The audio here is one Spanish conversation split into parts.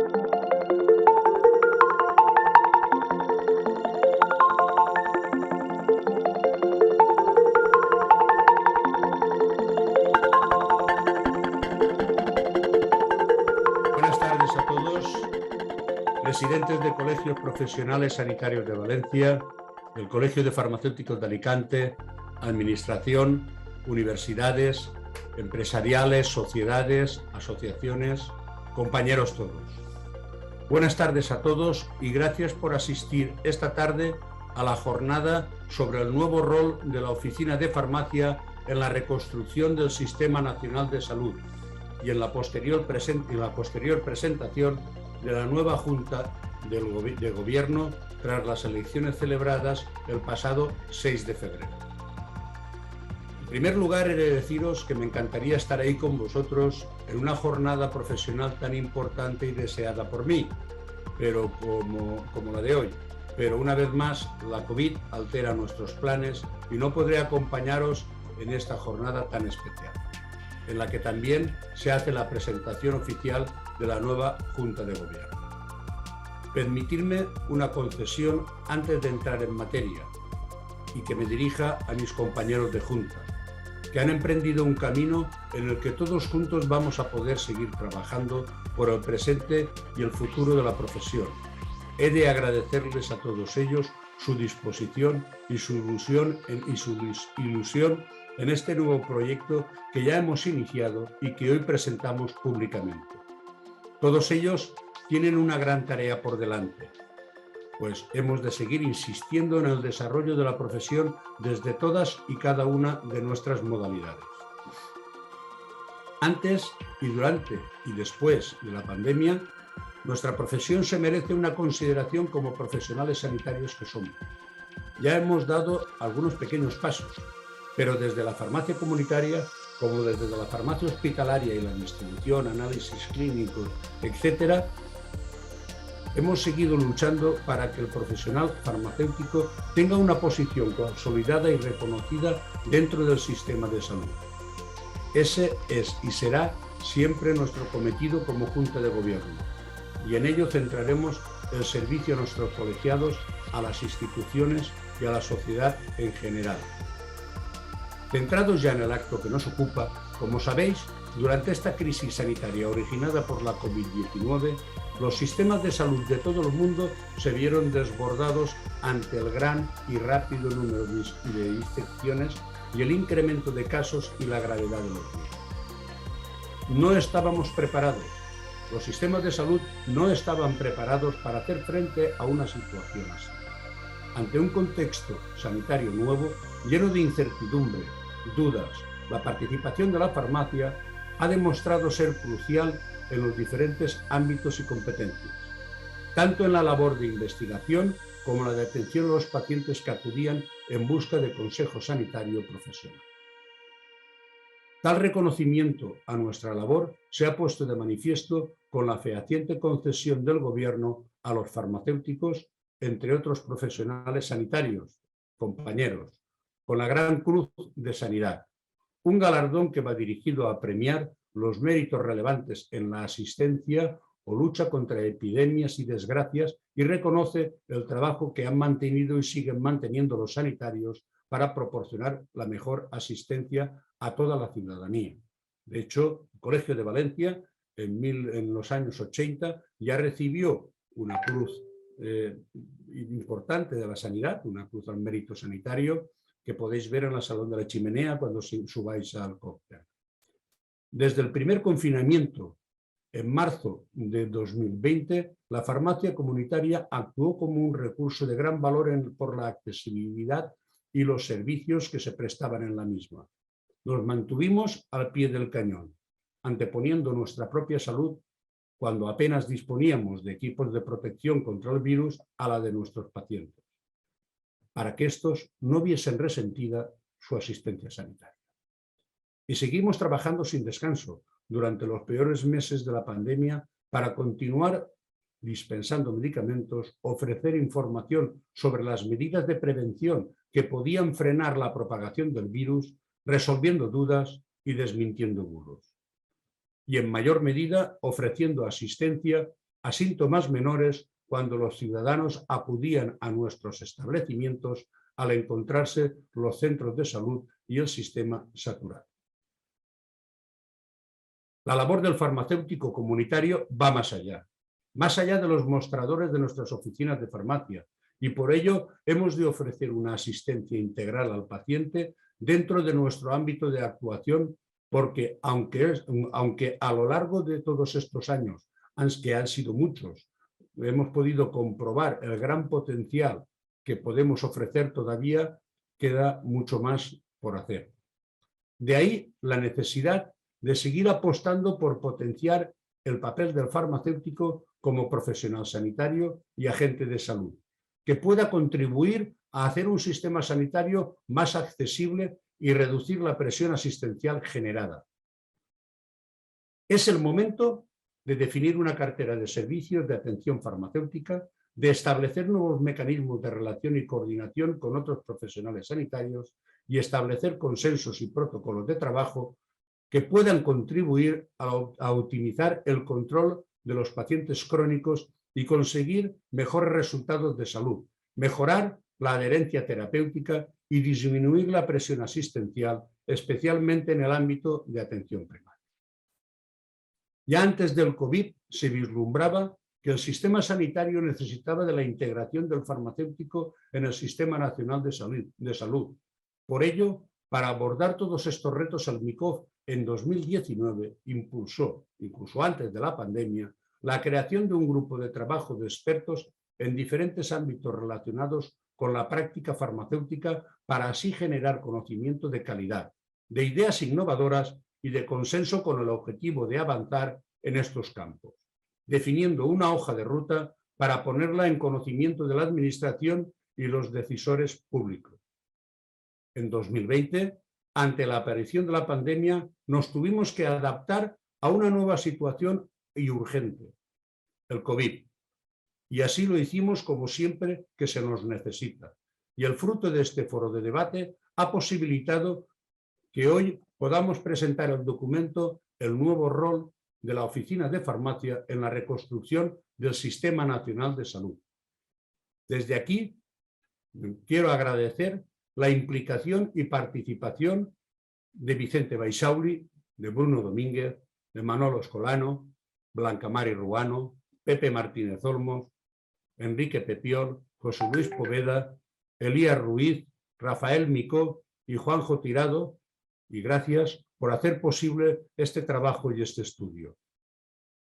Buenas tardes a todos, presidentes de Colegios Profesionales Sanitarios de Valencia, del Colegio de Farmacéuticos de Alicante, administración, universidades, empresariales, sociedades, asociaciones, compañeros todos. Buenas tardes a todos y gracias por asistir esta tarde a la jornada sobre el nuevo rol de la Oficina de Farmacia en la reconstrucción del Sistema Nacional de Salud y en la posterior presentación de la nueva Junta de Gobierno tras las elecciones celebradas el pasado 6 de febrero. En primer lugar, he de deciros que me encantaría estar ahí con vosotros en una jornada profesional tan importante y deseada por mí, pero como la de hoy. Pero una vez más, la COVID altera nuestros planes y no podré acompañaros en esta jornada tan especial, en la que también se hace la presentación oficial de la nueva Junta de Gobierno. Permitidme una concesión antes de entrar en materia y que me dirija a mis compañeros de Junta, que han emprendido un camino en el que todos juntos vamos a poder seguir trabajando por el presente y el futuro de la profesión. He de agradecerles a todos ellos su disposición y su ilusión en este nuevo proyecto que ya hemos iniciado y que hoy presentamos públicamente. Todos ellos tienen una gran tarea por delante, pues hemos de seguir insistiendo en el desarrollo de la profesión desde todas y cada una de nuestras modalidades. Antes y durante y después de la pandemia, nuestra profesión se merece una consideración como profesionales sanitarios que somos. Ya hemos dado algunos pequeños pasos, pero desde la farmacia comunitaria, como desde la farmacia hospitalaria y la distribución, análisis clínicos, etc., hemos seguido luchando para que el profesional farmacéutico tenga una posición consolidada y reconocida dentro del sistema de salud. Ese es y será siempre nuestro cometido como Junta de Gobierno, y en ello centraremos el servicio a nuestros colegiados, a las instituciones y a la sociedad en general. Centrados ya en el acto que nos ocupa, como sabéis, durante esta crisis sanitaria originada por la COVID-19, los sistemas de salud de todo el mundo se vieron desbordados ante el gran y rápido número de infecciones y el incremento de casos y la gravedad de los mismos. No estábamos preparados. Los sistemas de salud no estaban preparados para hacer frente a una situación así. Ante un contexto sanitario nuevo, lleno de incertidumbre, dudas, la participación de la farmacia ha demostrado ser crucial en los diferentes ámbitos y competencias, tanto en la labor de investigación como en la de atención a los pacientes que acudían en busca de consejo sanitario profesional. Tal reconocimiento a nuestra labor se ha puesto de manifiesto con la fehaciente concesión del Gobierno a los farmacéuticos, entre otros profesionales sanitarios, compañeros, con la Gran Cruz de Sanidad, un galardón que va dirigido a premiar los méritos relevantes en la asistencia o lucha contra epidemias y desgracias y reconoce el trabajo que han mantenido y siguen manteniendo los sanitarios para proporcionar la mejor asistencia a toda la ciudadanía. De hecho, el Colegio de Valencia en los años 80 ya recibió una cruz importante de la sanidad, una cruz al mérito sanitario, que podéis ver en el Salón de la Chimenea cuando subáis al cóctel. Desde el primer confinamiento, en marzo de 2020, la farmacia comunitaria actuó como un recurso de gran valor por la accesibilidad y los servicios que se prestaban en la misma. Nos mantuvimos al pie del cañón, anteponiendo nuestra propia salud cuando apenas disponíamos de equipos de protección contra el virus a la de nuestros pacientes, para que estos no viesen resentida su asistencia sanitaria. Y seguimos trabajando sin descanso durante los peores meses de la pandemia para continuar dispensando medicamentos, ofrecer información sobre las medidas de prevención que podían frenar la propagación del virus, resolviendo dudas y desmintiendo bulos. Y en mayor medida ofreciendo asistencia a síntomas menores cuando los ciudadanos acudían a nuestros establecimientos al encontrarse los centros de salud y el sistema saturado. La labor del farmacéutico comunitario va más allá de los mostradores de nuestras oficinas de farmacia, y por ello hemos de ofrecer una asistencia integral al paciente dentro de nuestro ámbito de actuación, porque aunque a lo largo de todos estos años, que han sido muchos, hemos podido comprobar el gran potencial que podemos ofrecer, todavía queda mucho más por hacer. De ahí la necesidad de seguir apostando por potenciar el papel del farmacéutico como profesional sanitario y agente de salud, que pueda contribuir a hacer un sistema sanitario más accesible y reducir la presión asistencial generada. Es el momento de definir una cartera de servicios de atención farmacéutica, de establecer nuevos mecanismos de relación y coordinación con otros profesionales sanitarios y establecer consensos y protocolos de trabajo que puedan contribuir a optimizar el control de los pacientes crónicos y conseguir mejores resultados de salud, mejorar la adherencia terapéutica y disminuir la presión asistencial, especialmente en el ámbito de atención primaria. Ya antes del COVID se vislumbraba que el sistema sanitario necesitaba de la integración del farmacéutico en el Sistema Nacional de Salud. Por ello, para abordar todos estos retos, el MICOF en 2019 impulsó, incluso antes de la pandemia, la creación de un grupo de trabajo de expertos en diferentes ámbitos relacionados con la práctica farmacéutica para así generar conocimiento de calidad, de ideas innovadoras y de consenso con el objetivo de avanzar en estos campos, definiendo una hoja de ruta para ponerla en conocimiento de la Administración y los decisores públicos. En 2020, ante la aparición de la pandemia, nos tuvimos que adaptar a una nueva situación y urgente, el COVID. Y así lo hicimos como siempre que se nos necesita. Y el fruto de este foro de debate ha posibilitado que hoy podamos presentar el documento El nuevo rol de la Oficina de Farmacia en la reconstrucción del Sistema Nacional de Salud. Desde aquí quiero agradecer la implicación y participación de Vicente Baixauli, de Bruno Domínguez, de Manolo Escolano, Blanca Mari Ruano, Pepe Martínez Olmos, Enrique Pepiol, José Luis Poveda, Elías Ruiz, Rafael Micó y Juanjo Tirado, y gracias por hacer posible este trabajo y este estudio.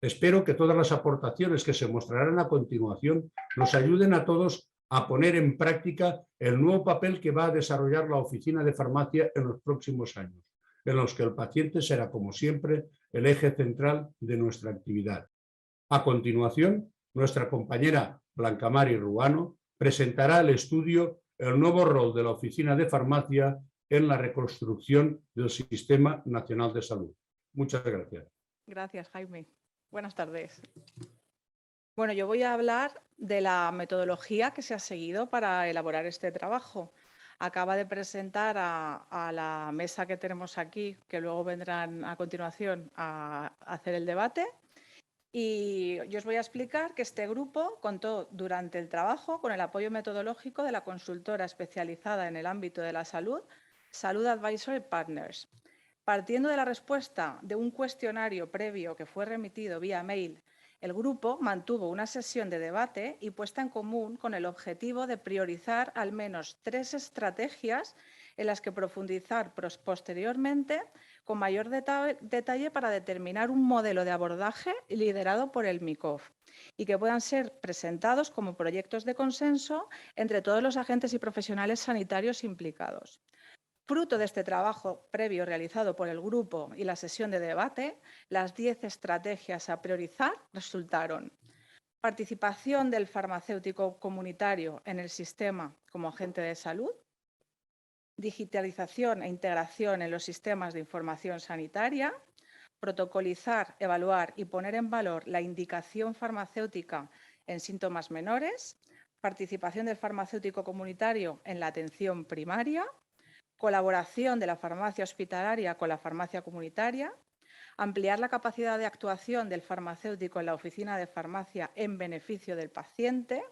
Espero que todas las aportaciones que se mostrarán a continuación nos ayuden a todos a poner en práctica el nuevo papel que va a desarrollar la Oficina de Farmacia en los próximos años, en los que el paciente será, como siempre, el eje central de nuestra actividad. A continuación, nuestra compañera Blanca Mari Ruano presentará el estudio El nuevo rol de la Oficina de Farmacia en la reconstrucción del Sistema Nacional de Salud. Muchas gracias. Gracias, Jaime. Buenas tardes. Bueno, yo voy a hablar de la metodología que se ha seguido para elaborar este trabajo. Acaba de presentar a la mesa que tenemos aquí, que luego vendrán a continuación a hacer el debate. Y yo os voy a explicar que este grupo contó durante el trabajo con el apoyo metodológico de la consultora especializada en el ámbito de la salud, Salud Advisory Partners. Partiendo de la respuesta de un cuestionario previo que fue remitido vía mail, el grupo mantuvo una sesión de debate y puesta en común con el objetivo de priorizar al menos 3 estrategias en las que profundizar posteriormente con mayor detalle para determinar un modelo de abordaje liderado por el MICOF y que puedan ser presentados como proyectos de consenso entre todos los agentes y profesionales sanitarios implicados. Fruto de este trabajo previo realizado por el grupo y la sesión de debate, las 10 estrategias a priorizar resultaron: participación del farmacéutico comunitario en el sistema como agente de salud, digitalización e integración en los sistemas de información sanitaria, protocolizar, evaluar y poner en valor la indicación farmacéutica en síntomas menores, participación del farmacéutico comunitario en la atención primaria, colaboración de la farmacia hospitalaria con la farmacia comunitaria, ampliar la capacidad de actuación del farmacéutico en la oficina de farmacia en beneficio del paciente,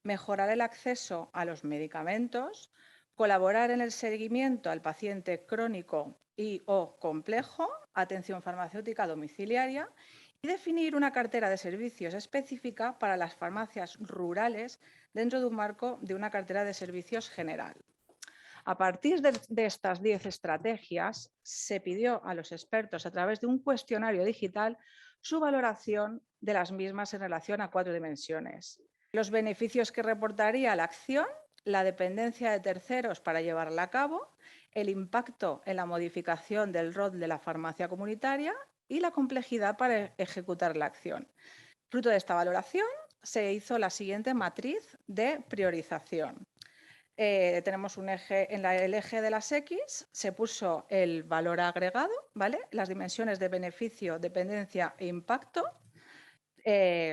mejorar el acceso a los medicamentos, colaborar en el seguimiento al paciente crónico y o complejo, atención farmacéutica domiciliaria y definir una cartera de servicios específica para las farmacias rurales dentro de un marco de una cartera de servicios general. A partir de estas 10 estrategias, se pidió a los expertos, a través de un cuestionario digital, su valoración de las mismas en relación a 4 dimensiones. Los beneficios que reportaría la acción, la dependencia de terceros para llevarla a cabo, el impacto en la modificación del rol de la farmacia comunitaria y la complejidad para ejecutar la acción. Fruto de esta valoración, se hizo la siguiente matriz de priorización. Tenemos un eje, en el eje de las X se puso el valor agregado, ¿vale? Las dimensiones de beneficio, dependencia e impacto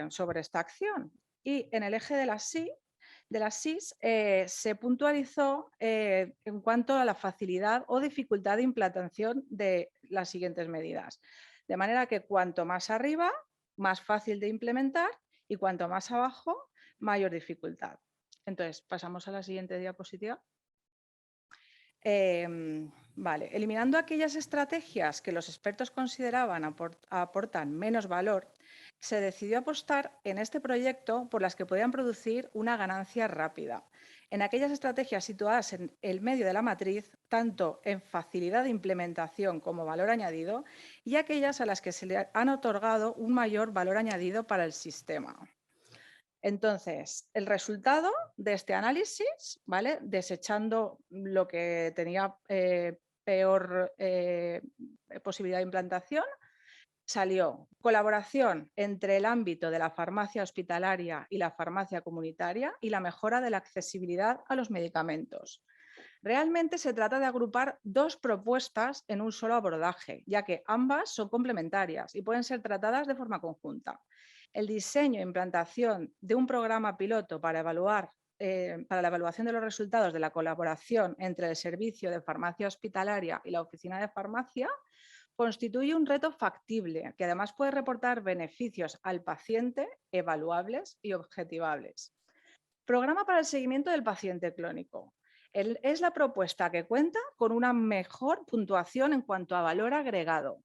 sobre esta acción. Y en el eje de las SIS se puntualizó en cuanto a la facilidad o dificultad de implantación de las siguientes medidas. De manera que cuanto más arriba, más fácil de implementar y cuanto más abajo, mayor dificultad. Entonces, pasamos a la siguiente diapositiva. Vale, eliminando aquellas estrategias que los expertos consideraban aportan menos valor, se decidió apostar en este proyecto por las que podían producir una ganancia rápida. En aquellas estrategias situadas en el medio de la matriz, tanto en facilidad de implementación como valor añadido, y aquellas a las que se le han otorgado un mayor valor añadido para el sistema. Entonces, el resultado de este análisis, ¿vale? Desechando lo que tenía peor posibilidad de implantación, salió colaboración entre el ámbito de la farmacia hospitalaria y la farmacia comunitaria y la mejora de la accesibilidad a los medicamentos. Realmente se trata de agrupar 2 propuestas en un solo abordaje, ya que ambas son complementarias y pueden ser tratadas de forma conjunta. El diseño e implantación de un programa piloto para la evaluación de los resultados de la colaboración entre el servicio de farmacia hospitalaria y la oficina de farmacia constituye un reto factible que además puede reportar beneficios al paciente evaluables y objetivables. Programa para el seguimiento del paciente crónico. Es la propuesta que cuenta con una mejor puntuación en cuanto a valor agregado.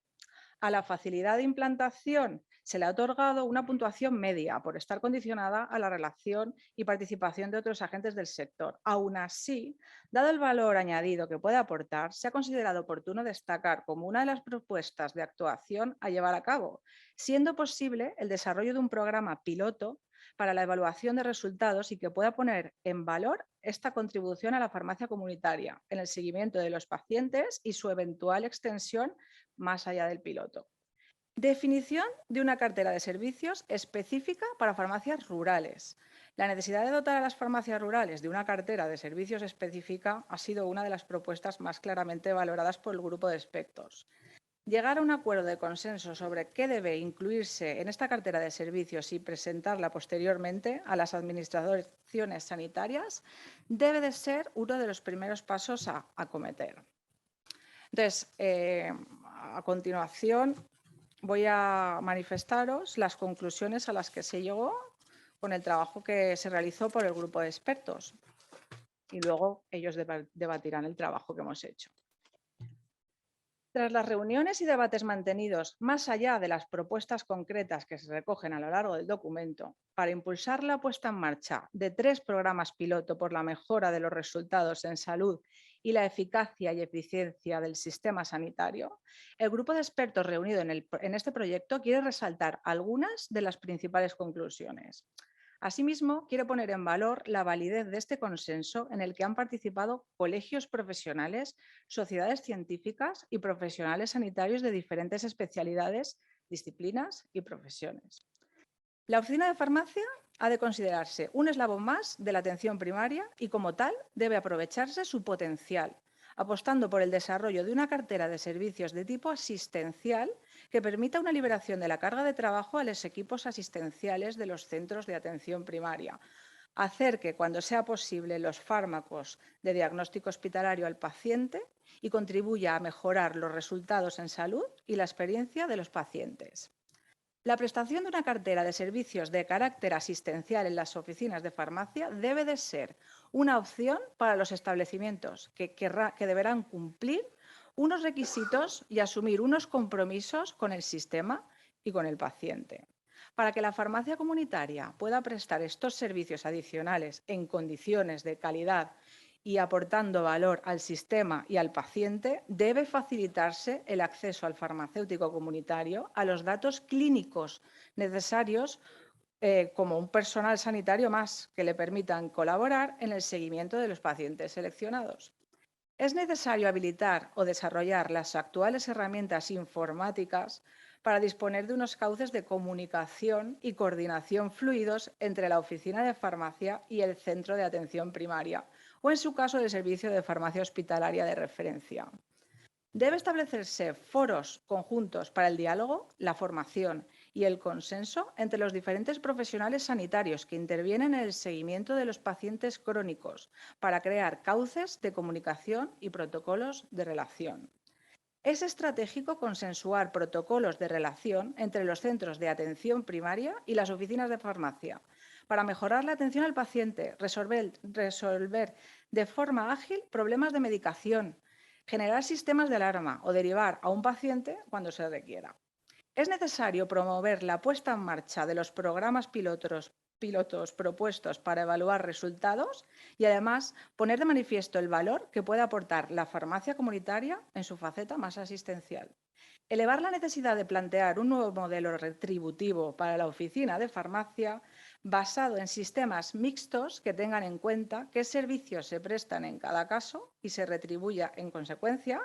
A la facilidad de implantación se le ha otorgado una puntuación media por estar condicionada a la relación y participación de otros agentes del sector. Aún así, dado el valor añadido que puede aportar, se ha considerado oportuno destacar como una de las propuestas de actuación a llevar a cabo, siendo posible el desarrollo de un programa piloto para la evaluación de resultados y que pueda poner en valor esta contribución a la farmacia comunitaria en el seguimiento de los pacientes y su eventual extensión más allá del piloto. Definición de una cartera de servicios específica para farmacias rurales. La necesidad de dotar a las farmacias rurales de una cartera de servicios específica ha sido una de las propuestas más claramente valoradas por el grupo de expertos. Llegar a un acuerdo de consenso sobre qué debe incluirse en esta cartera de servicios y presentarla posteriormente a las administraciones sanitarias debe de ser uno de los primeros pasos a acometer. Entonces, a continuación voy a manifestaros las conclusiones a las que se llegó con el trabajo que se realizó por el grupo de expertos y luego ellos debatirán el trabajo que hemos hecho. Tras las reuniones y debates mantenidos más allá de las propuestas concretas que se recogen a lo largo del documento, para impulsar la puesta en marcha de 3 programas piloto por la mejora de los resultados en salud y la eficacia y eficiencia del sistema sanitario, el grupo de expertos reunido en este proyecto quiere resaltar algunas de las principales conclusiones. Asimismo, quiero poner en valor la validez de este consenso en el que han participado colegios profesionales, sociedades científicas y profesionales sanitarios de diferentes especialidades, disciplinas y profesiones. La oficina de farmacia ha de considerarse un eslabón más de la atención primaria y, como tal, debe aprovecharse su potencial, apostando por el desarrollo de una cartera de servicios de tipo asistencial que permita una liberación de la carga de trabajo a los equipos asistenciales de los centros de atención primaria, acerque cuando sea posible los fármacos de diagnóstico hospitalario al paciente y contribuya a mejorar los resultados en salud y la experiencia de los pacientes. La prestación de una cartera de servicios de carácter asistencial en las oficinas de farmacia debe de ser una opción para los establecimientos que deberán cumplir unos requisitos y asumir unos compromisos con el sistema y con el paciente. Para que la farmacia comunitaria pueda prestar estos servicios adicionales en condiciones de calidad y aportando valor al sistema y al paciente, debe facilitarse el acceso al farmacéutico comunitario a los datos clínicos necesarios como un personal sanitario más que le permitan colaborar en el seguimiento de los pacientes seleccionados. Es necesario habilitar o desarrollar las actuales herramientas informáticas para disponer de unos cauces de comunicación y coordinación fluidos entre la oficina de farmacia y el centro de atención primaria, o en su caso el servicio de farmacia hospitalaria de referencia. Debe establecerse foros conjuntos para el diálogo, la formación y el consenso entre los diferentes profesionales sanitarios que intervienen en el seguimiento de los pacientes crónicos para crear cauces de comunicación y protocolos de relación. Es estratégico consensuar protocolos de relación entre los centros de atención primaria y las oficinas de farmacia para mejorar la atención al paciente, resolver de forma ágil problemas de medicación, generar sistemas de alarma o derivar a un paciente cuando se requiera. Es necesario promover la puesta en marcha de los programas pilotos propuestos para evaluar resultados y, además, poner de manifiesto el valor que puede aportar la farmacia comunitaria en su faceta más asistencial. Elevar la necesidad de plantear un nuevo modelo retributivo para la oficina de farmacia basado en sistemas mixtos que tengan en cuenta qué servicios se prestan en cada caso y se retribuya en consecuencia,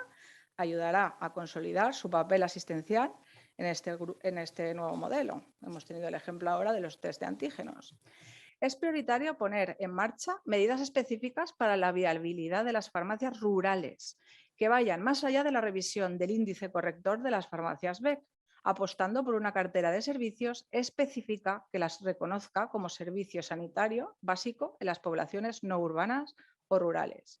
ayudará a consolidar su papel asistencial en este nuevo modelo. Hemos tenido el ejemplo ahora de los test de antígenos. Es prioritario poner en marcha medidas específicas para la viabilidad de las farmacias rurales, que vayan más allá de la revisión del índice corrector de las farmacias BEC, apostando por una cartera de servicios específica que las reconozca como servicio sanitario básico en las poblaciones no urbanas o rurales.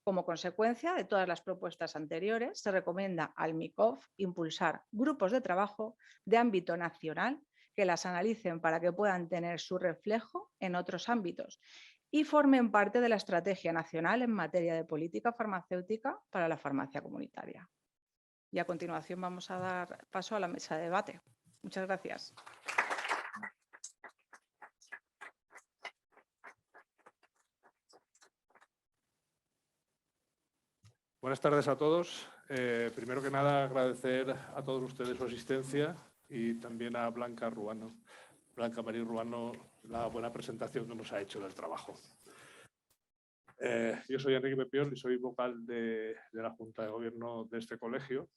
Como consecuencia de todas las propuestas anteriores, se recomienda al MICOF impulsar grupos de trabajo de ámbito nacional que las analicen para que puedan tener su reflejo en otros ámbitos y formen parte de la estrategia nacional en materia de política farmacéutica para la farmacia comunitaria. Y a continuación vamos a dar paso a la mesa de debate. Muchas gracias. Buenas tardes a todos. Primero que nada, agradecer a todos ustedes su asistencia y también a Blanca María Ruano, la buena presentación que nos ha hecho del trabajo. Yo soy Enrique Pepiol y soy vocal de la Junta de Gobierno de este colegio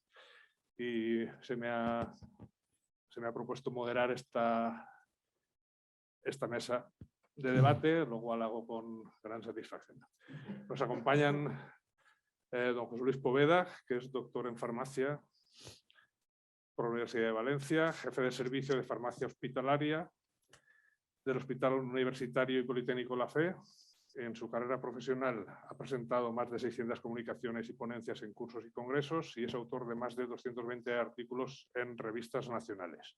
y se me ha propuesto moderar esta mesa de debate, lo cual hago con gran satisfacción. Nos acompañan don José Luis Poveda, que es doctor en farmacia por la Universidad de Valencia, jefe de servicio de farmacia hospitalaria del Hospital Universitario y Politécnico La Fe. En su carrera profesional ha presentado más de 600 comunicaciones y ponencias en cursos y congresos y es autor de más de 220 artículos en revistas nacionales.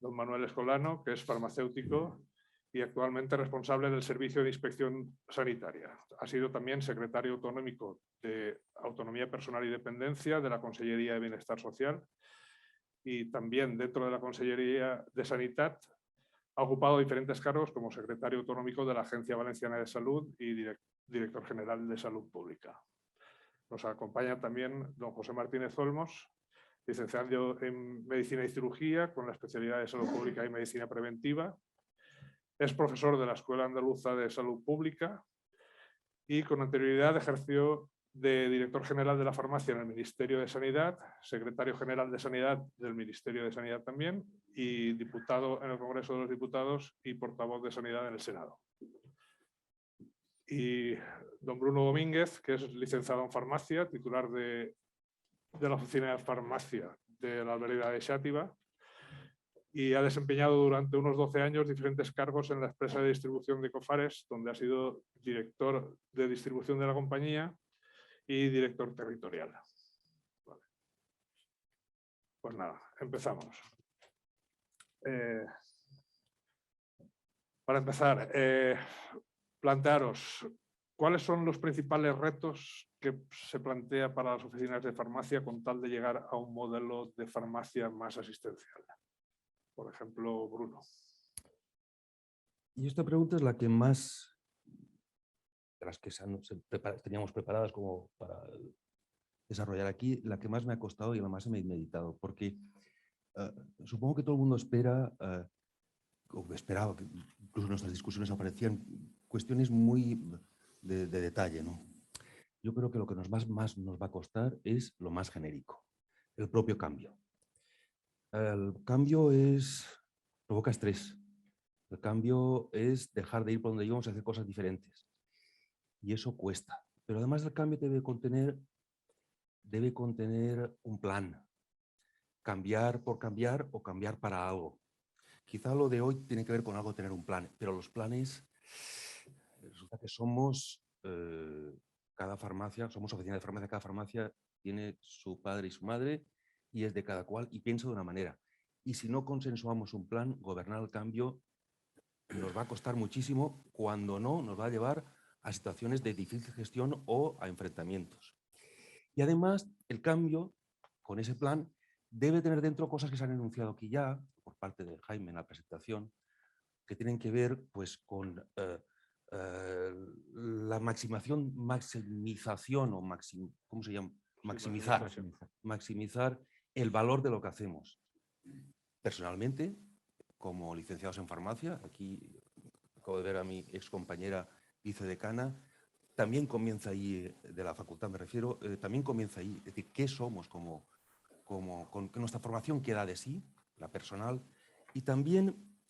Don Manuel Escolano, que es farmacéutico y actualmente responsable del Servicio de Inspección Sanitaria. Ha sido también secretario autonómico de Autonomía Personal y Dependencia de la Consellería de Bienestar Social y también dentro de la Consellería de Sanidad ha ocupado diferentes cargos como secretario autonómico de la Agencia Valenciana de Salud y director general de Salud Pública. Nos acompaña también don José Martínez Olmos, licenciado en Medicina y Cirugía con la especialidad de Salud Pública y Medicina Preventiva. Es profesor de la Escuela Andaluza de Salud Pública y con anterioridad ejerció de director general de la farmacia en el Ministerio de Sanidad, secretario general de Sanidad del Ministerio de Sanidad también y diputado en el Congreso de los Diputados y portavoz de Sanidad en el Senado. Y don Bruno Domínguez, que es licenciado en farmacia, titular de la Oficina de Farmacia de la Albereda de Xàtiva y ha desempeñado durante unos 12 años diferentes cargos en la empresa de distribución de Cofares, donde ha sido director de distribución de la compañía y director territorial. Vale. Pues nada, empezamos. Para empezar, plantearos cuáles son los principales retos que se plantea para las oficinas de farmacia con tal de llegar a un modelo de farmacia más asistencial. Por ejemplo, Bruno. Y esta pregunta es la que más, de las que teníamos preparadas como para desarrollar aquí, la que más me ha costado y la más me he meditado, porque supongo que todo el mundo espera, o esperaba, que incluso en nuestras discusiones aparecían cuestiones muy de detalle, ¿no? Yo creo que lo que más nos va a costar es lo más genérico, el propio cambio. El cambio provoca estrés. El cambio es dejar de ir por donde íbamos y hacer cosas diferentes. Y eso cuesta. Pero además el cambio debe contener un plan. Cambiar por cambiar o cambiar para algo. Quizá lo de hoy tiene que ver con algo de tener un plan, pero los planes, resulta que somos cada farmacia, somos oficina de farmacia, cada farmacia tiene su padre y su madre y es de cada cual y piensa de una manera. Y si no consensuamos un plan, gobernar el cambio nos va a costar muchísimo, cuando no nos va a llevar a situaciones de difícil gestión o a enfrentamientos. Y además, el cambio, con ese plan, debe tener dentro cosas que se han enunciado aquí ya, por parte de Jaime en la presentación, que tienen que ver pues, con la maximización o ¿cómo se llama? Maximizar el valor de lo que hacemos. Personalmente, como licenciados en farmacia, aquí acabo de ver a mi excompañera vicedecana, también comienza ahí, de la facultad me refiero, también comienza ahí, es decir, ¿qué somos con nuestra formación que da de sí, la personal, y también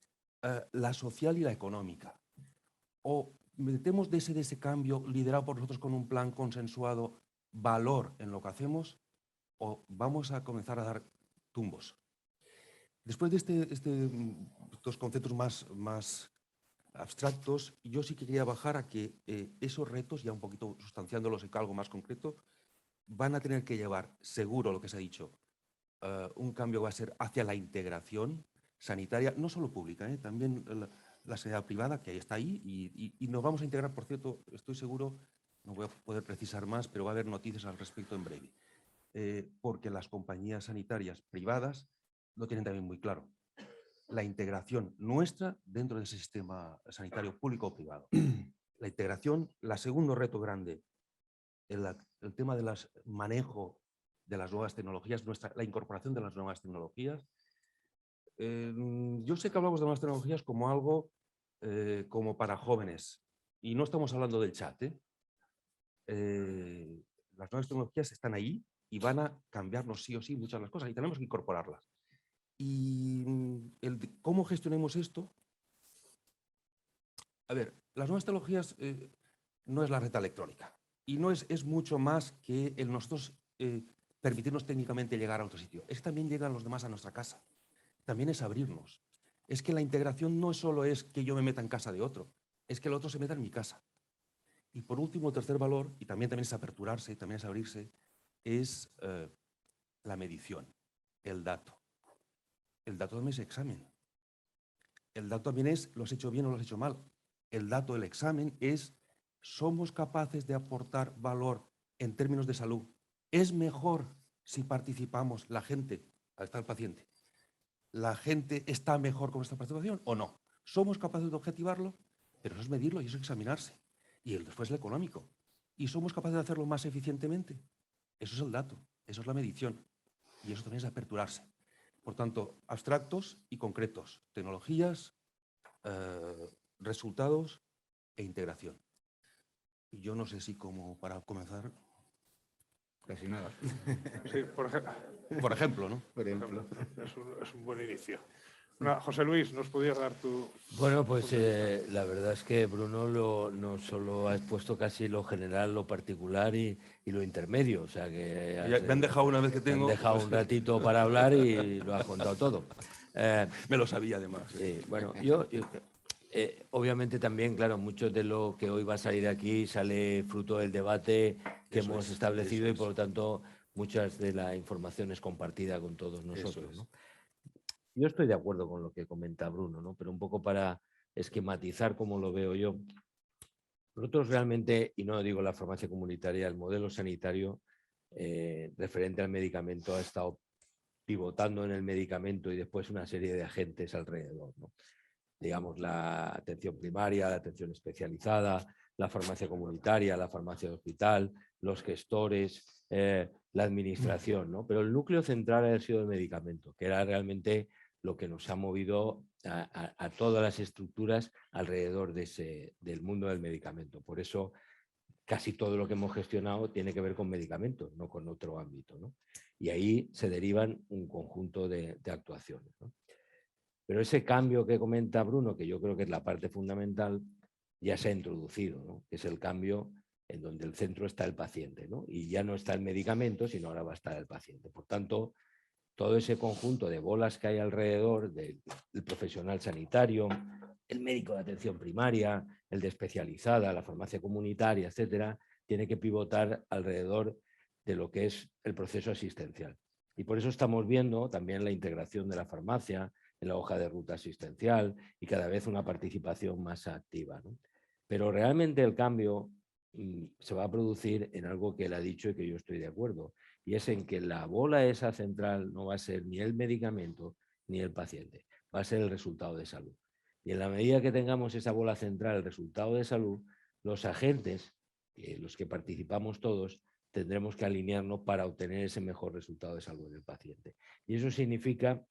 la social y la económica? O metemos de ese cambio liderado por nosotros con un plan consensuado, valor en lo que hacemos, o vamos a comenzar a dar tumbos. Después de estos conceptos más abstractos, yo sí que quería bajar a que esos retos, ya un poquito sustanciándolos en algo más concreto, van a tener que llevar, seguro lo que se ha dicho, un cambio va a ser hacia la integración sanitaria, no solo pública, también la sanidad privada, que está ahí, y nos vamos a integrar, por cierto, estoy seguro, no voy a poder precisar más, pero va a haber noticias al respecto en breve, porque las compañías sanitarias privadas lo tienen también muy claro. La integración nuestra dentro de ese sistema sanitario público o privado. La integración, el segundo reto grande, el tema del manejo de las nuevas tecnologías, la incorporación de las nuevas tecnologías. Yo sé que hablamos de nuevas tecnologías como algo como para jóvenes, y no estamos hablando del chat. Las nuevas tecnologías están ahí y van a cambiarnos sí o sí muchas de las cosas y tenemos que incorporarlas. Y cómo gestionemos esto. A ver, las nuevas tecnologías no es la red electrónica y no es mucho más que el nosotros permitirnos técnicamente llegar a otro sitio. Es que también llegan los demás a nuestra casa. También es abrirnos. Es que la integración no solo es que yo me meta en casa de otro, es que el otro se meta en mi casa. Y por último, el tercer valor, y también es aperturarse, también es abrirse, es la medición, el dato. El dato también es examen. El dato también es, ¿lo has hecho bien o lo has hecho mal? El dato del examen es, ¿somos capaces de aportar valor en términos de salud? ¿Es mejor si participamos la gente, ahí está el paciente, la gente está mejor con nuestra participación o no? ¿Somos capaces de objetivarlo? Pero eso es medirlo y eso es examinarse. Y después el económico. ¿Y somos capaces de hacerlo más eficientemente? Eso es el dato, eso es la medición. Y eso también es aperturarse. Por tanto, abstractos y concretos, tecnologías, resultados e integración. Y yo no sé si como para comenzar... Casi nada. Sí, por ejemplo, ¿no? Por ejemplo. Es un buen inicio. José Luis, ¿nos podías dar tu...? Bueno, pues la verdad es que Bruno no solo ha expuesto casi lo general, lo particular y lo intermedio. O sea que Me han dejado una vez que tengo... Me han dejado un ratito para hablar y lo has contado todo. Me lo sabía además. Sí, bueno, obviamente también, claro, mucho de lo que hoy va a salir de aquí sale fruto del debate que Eso hemos es, establecido eso y por lo es. tanto muchas de la información es compartida con todos nosotros, es. ¿no? Yo estoy de acuerdo con lo que comenta Bruno, ¿no? Pero un poco para esquematizar cómo lo veo yo. Nosotros realmente, y no digo la farmacia comunitaria, el modelo sanitario referente al medicamento ha estado pivotando en el medicamento y después una serie de agentes alrededor, ¿no? Digamos, la atención primaria, la atención especializada, la farmacia comunitaria, la farmacia de hospital, los gestores, la administración, ¿no? Pero el núcleo central ha sido el medicamento, que era realmente lo que nos ha movido a todas las estructuras alrededor del mundo del medicamento. Por eso casi todo lo que hemos gestionado tiene que ver con medicamentos, no con otro ámbito, ¿no? Y ahí se derivan un conjunto de actuaciones, ¿no? Pero ese cambio que comenta Bruno, que yo creo que es la parte fundamental, ya se ha introducido, ¿no? Que es el cambio en donde el centro está el paciente, ¿no? Y ya no está el medicamento, sino ahora va a estar el paciente. Por tanto, todo ese conjunto de bolas que hay alrededor del profesional sanitario, el médico de atención primaria, el de especializada, la farmacia comunitaria, etcétera, tiene que pivotar alrededor de lo que es el proceso asistencial. Y por eso estamos viendo también la integración de la farmacia en la hoja de ruta asistencial y cada vez una participación más activa, ¿no? Pero realmente el cambio se va a producir en algo que él ha dicho y que yo estoy de acuerdo, y es en que la bola esa central no va a ser ni el medicamento ni el paciente, va a ser el resultado de salud. Y en la medida que tengamos esa bola central, el resultado de salud, los agentes, los que participamos todos, tendremos que alinearnos para obtener ese mejor resultado de salud del paciente. Y eso significa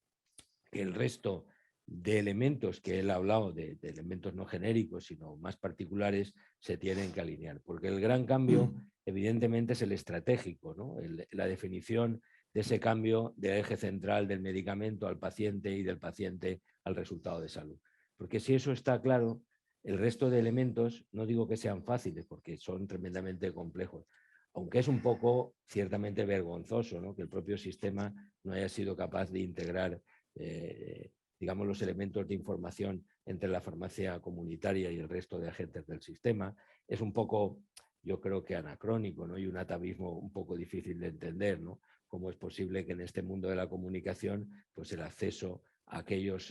que el resto de elementos que él ha hablado, de elementos no genéricos, sino más particulares, se tienen que alinear. Porque el gran cambio, evidentemente, es el estratégico, ¿no? La definición de ese cambio del eje central del medicamento al paciente y del paciente al resultado de salud. Porque si eso está claro, el resto de elementos, no digo que sean fáciles, porque son tremendamente complejos, aunque es un poco ciertamente vergonzoso, ¿no? Que el propio sistema no haya sido capaz de integrar digamos, los elementos de información entre la farmacia comunitaria y el resto de agentes del sistema. Es un poco, yo creo que anacrónico, ¿no? Y un atavismo un poco difícil de entender, ¿no? Cómo es posible que en este mundo de la comunicación, pues el acceso a aquellos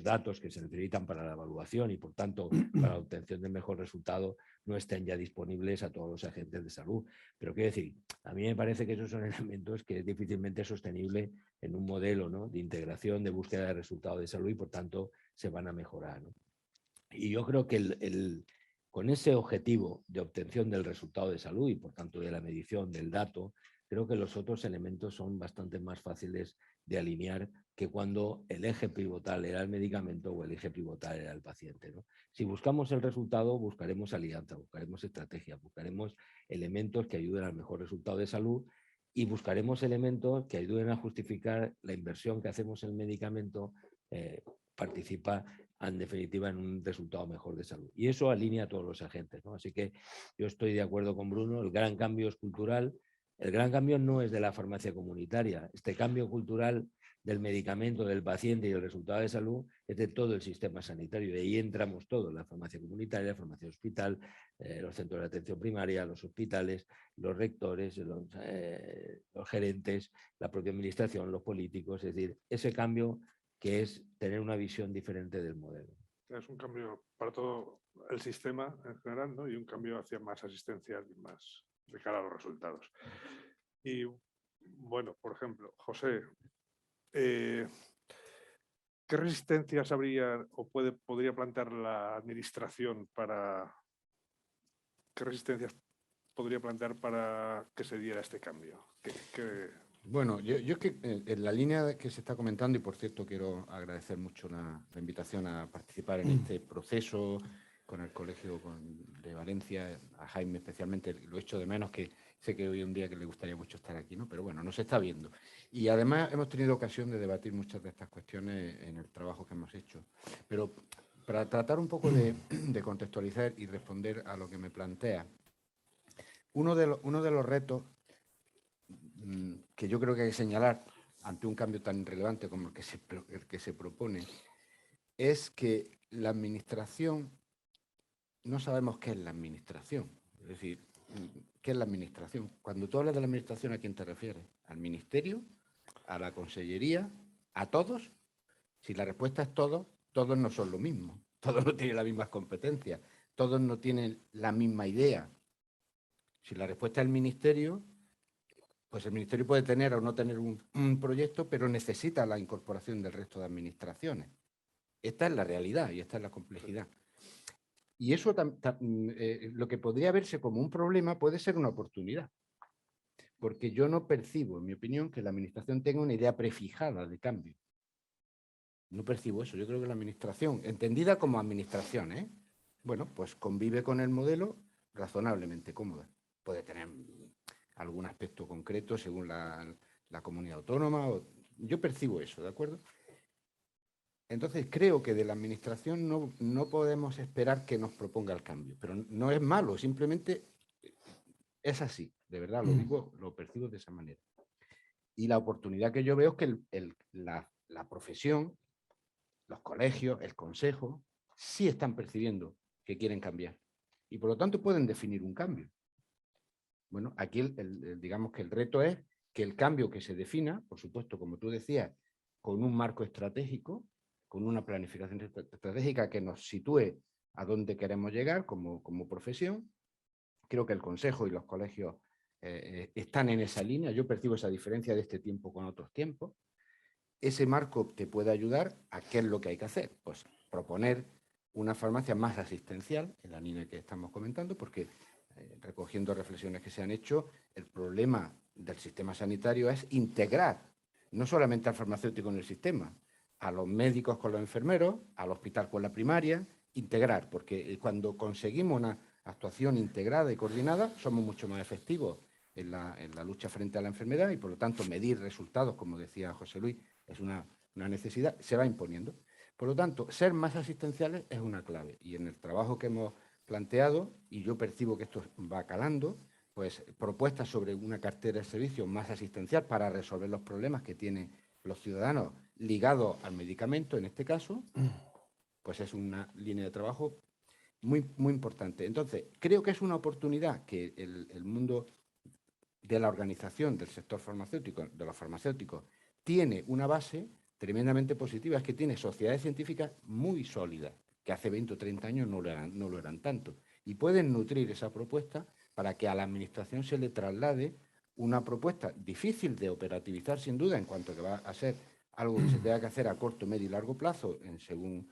datos que se necesitan para la evaluación y, por tanto, para la obtención del mejor resultado, no estén ya disponibles a todos los agentes de salud. Pero quiero decir, a mí me parece que esos son elementos que es difícilmente sostenible en un modelo, ¿no? De integración, de búsqueda de resultados de salud y, por tanto, se van a mejorar, ¿no? Y yo creo que con ese objetivo de obtención del resultado de salud y, por tanto, de la medición del dato, creo que los otros elementos son bastante más fáciles de alinear que cuando el eje pivotal era el medicamento o el eje pivotal era el paciente, ¿no? Si buscamos el resultado, buscaremos alianza, buscaremos estrategia, buscaremos elementos que ayuden al mejor resultado de salud y buscaremos elementos que ayuden a justificar la inversión que hacemos en el medicamento, participa en definitiva en un resultado mejor de salud. Y eso alinea a todos los agentes, ¿no? Así que yo estoy de acuerdo con Bruno, el gran cambio es cultural, el gran cambio no es de la farmacia comunitaria, este cambio cultural del medicamento, del paciente y el resultado de salud es de todo el sistema sanitario. Y ahí entramos todos, la farmacia comunitaria, la farmacia hospital, los centros de atención primaria, los hospitales, los rectores, los gerentes, la propia administración, los políticos. Es decir, ese cambio que es tener una visión diferente del modelo. Es un cambio para todo el sistema en general, ¿no? Y un cambio hacia más asistencial y más de cara a los resultados. Y bueno, por ejemplo, José, ¿qué resistencias habría o podría plantear la administración qué resistencias podría plantear para que se diera este cambio? Bueno, yo es que en la línea que se está comentando, y por cierto quiero agradecer mucho la invitación a participar en este proceso con el Colegio de Valencia, a Jaime especialmente, lo echo de menos, que sé que hoy es un día que le gustaría mucho estar aquí, ¿no? Pero bueno, nos está viendo. Y además hemos tenido ocasión de debatir muchas de estas cuestiones en el trabajo que hemos hecho. Pero para tratar un poco de contextualizar y responder a lo que me plantea, uno de los retos que yo creo que hay que señalar ante un cambio tan relevante como el que se propone, es que la administración, no sabemos qué es la administración. Es decir, ¿qué es la administración? Cuando tú hablas de la administración, ¿a quién te refieres? ¿Al ministerio? ¿A la consellería? ¿A todos? Si la respuesta es todos, todos no son lo mismo. Todos no tienen las mismas competencias. Todos no tienen la misma idea. Si la respuesta es el ministerio, pues el ministerio puede tener o no tener un proyecto, pero necesita la incorporación del resto de administraciones. Esta es la realidad y esta es la complejidad. Y eso, lo que podría verse como un problema, puede ser una oportunidad. Porque yo no percibo, en mi opinión, que la administración tenga una idea prefijada de cambio. No percibo eso. Yo creo que la administración, entendida como administración, bueno, pues convive con el modelo razonablemente cómoda. Puede tener algún aspecto concreto según la comunidad autónoma. Yo percibo eso, ¿de acuerdo? Entonces creo que de la administración no podemos esperar que nos proponga el cambio. Pero no es malo, simplemente es así. De verdad, lo digo, lo percibo de esa manera. Y la oportunidad que yo veo es que la profesión, los colegios, el consejo, sí están percibiendo que quieren cambiar. Y por lo tanto pueden definir un cambio. Bueno, aquí digamos que el reto es que el cambio que se defina, por supuesto, como tú decías, con un marco estratégico, con una planificación estratégica que nos sitúe a dónde queremos llegar como profesión. Creo que el consejo y los colegios están en esa línea. Yo percibo esa diferencia de este tiempo con otros tiempos. Ese marco te puede ayudar a qué es lo que hay que hacer. Pues proponer una farmacia más asistencial, en la línea que estamos comentando, porque recogiendo reflexiones que se han hecho, el problema del sistema sanitario es integrar no solamente al farmacéutico en el sistema, a los médicos con los enfermeros, al hospital con la primaria, integrar, porque cuando conseguimos una actuación integrada y coordinada, somos mucho más efectivos en la lucha frente a la enfermedad y, por lo tanto, medir resultados, como decía José Luis, es una necesidad, se va imponiendo. Por lo tanto, ser más asistenciales es una clave. Y en el trabajo que hemos planteado, y yo percibo que esto va calando, pues propuestas sobre una cartera de servicios más asistencial para resolver los problemas que tienen los ciudadanos ligados al medicamento, en este caso, pues es una línea de trabajo muy, muy importante. Entonces, creo que es una oportunidad que el mundo de la organización del sector farmacéutico, de los farmacéuticos, tiene una base tremendamente positiva, es que tiene sociedades científicas muy sólidas, que hace 20 o 30 años no lo eran tanto, y pueden nutrir esa propuesta para que a la administración se le traslade una propuesta difícil de operativizar, sin duda, en cuanto que va a ser algo que se tenga que hacer a corto, medio y largo plazo, según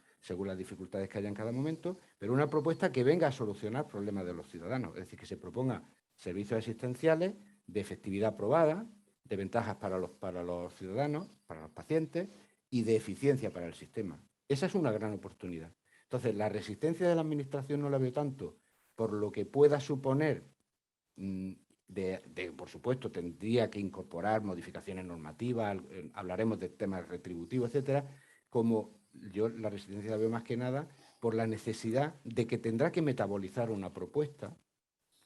las dificultades que haya en cada momento, pero una propuesta que venga a solucionar problemas de los ciudadanos, es decir, que se proponga servicios asistenciales de efectividad probada, de ventajas para los ciudadanos, para los pacientes y de eficiencia para el sistema. Esa es una gran oportunidad. Entonces, la resistencia de la administración no la veo tanto por lo que pueda suponer, por supuesto, tendría que incorporar modificaciones normativas, hablaremos de temas retributivos, etcétera, como yo la resistencia la veo más que nada por la necesidad de que tendrá que metabolizar una propuesta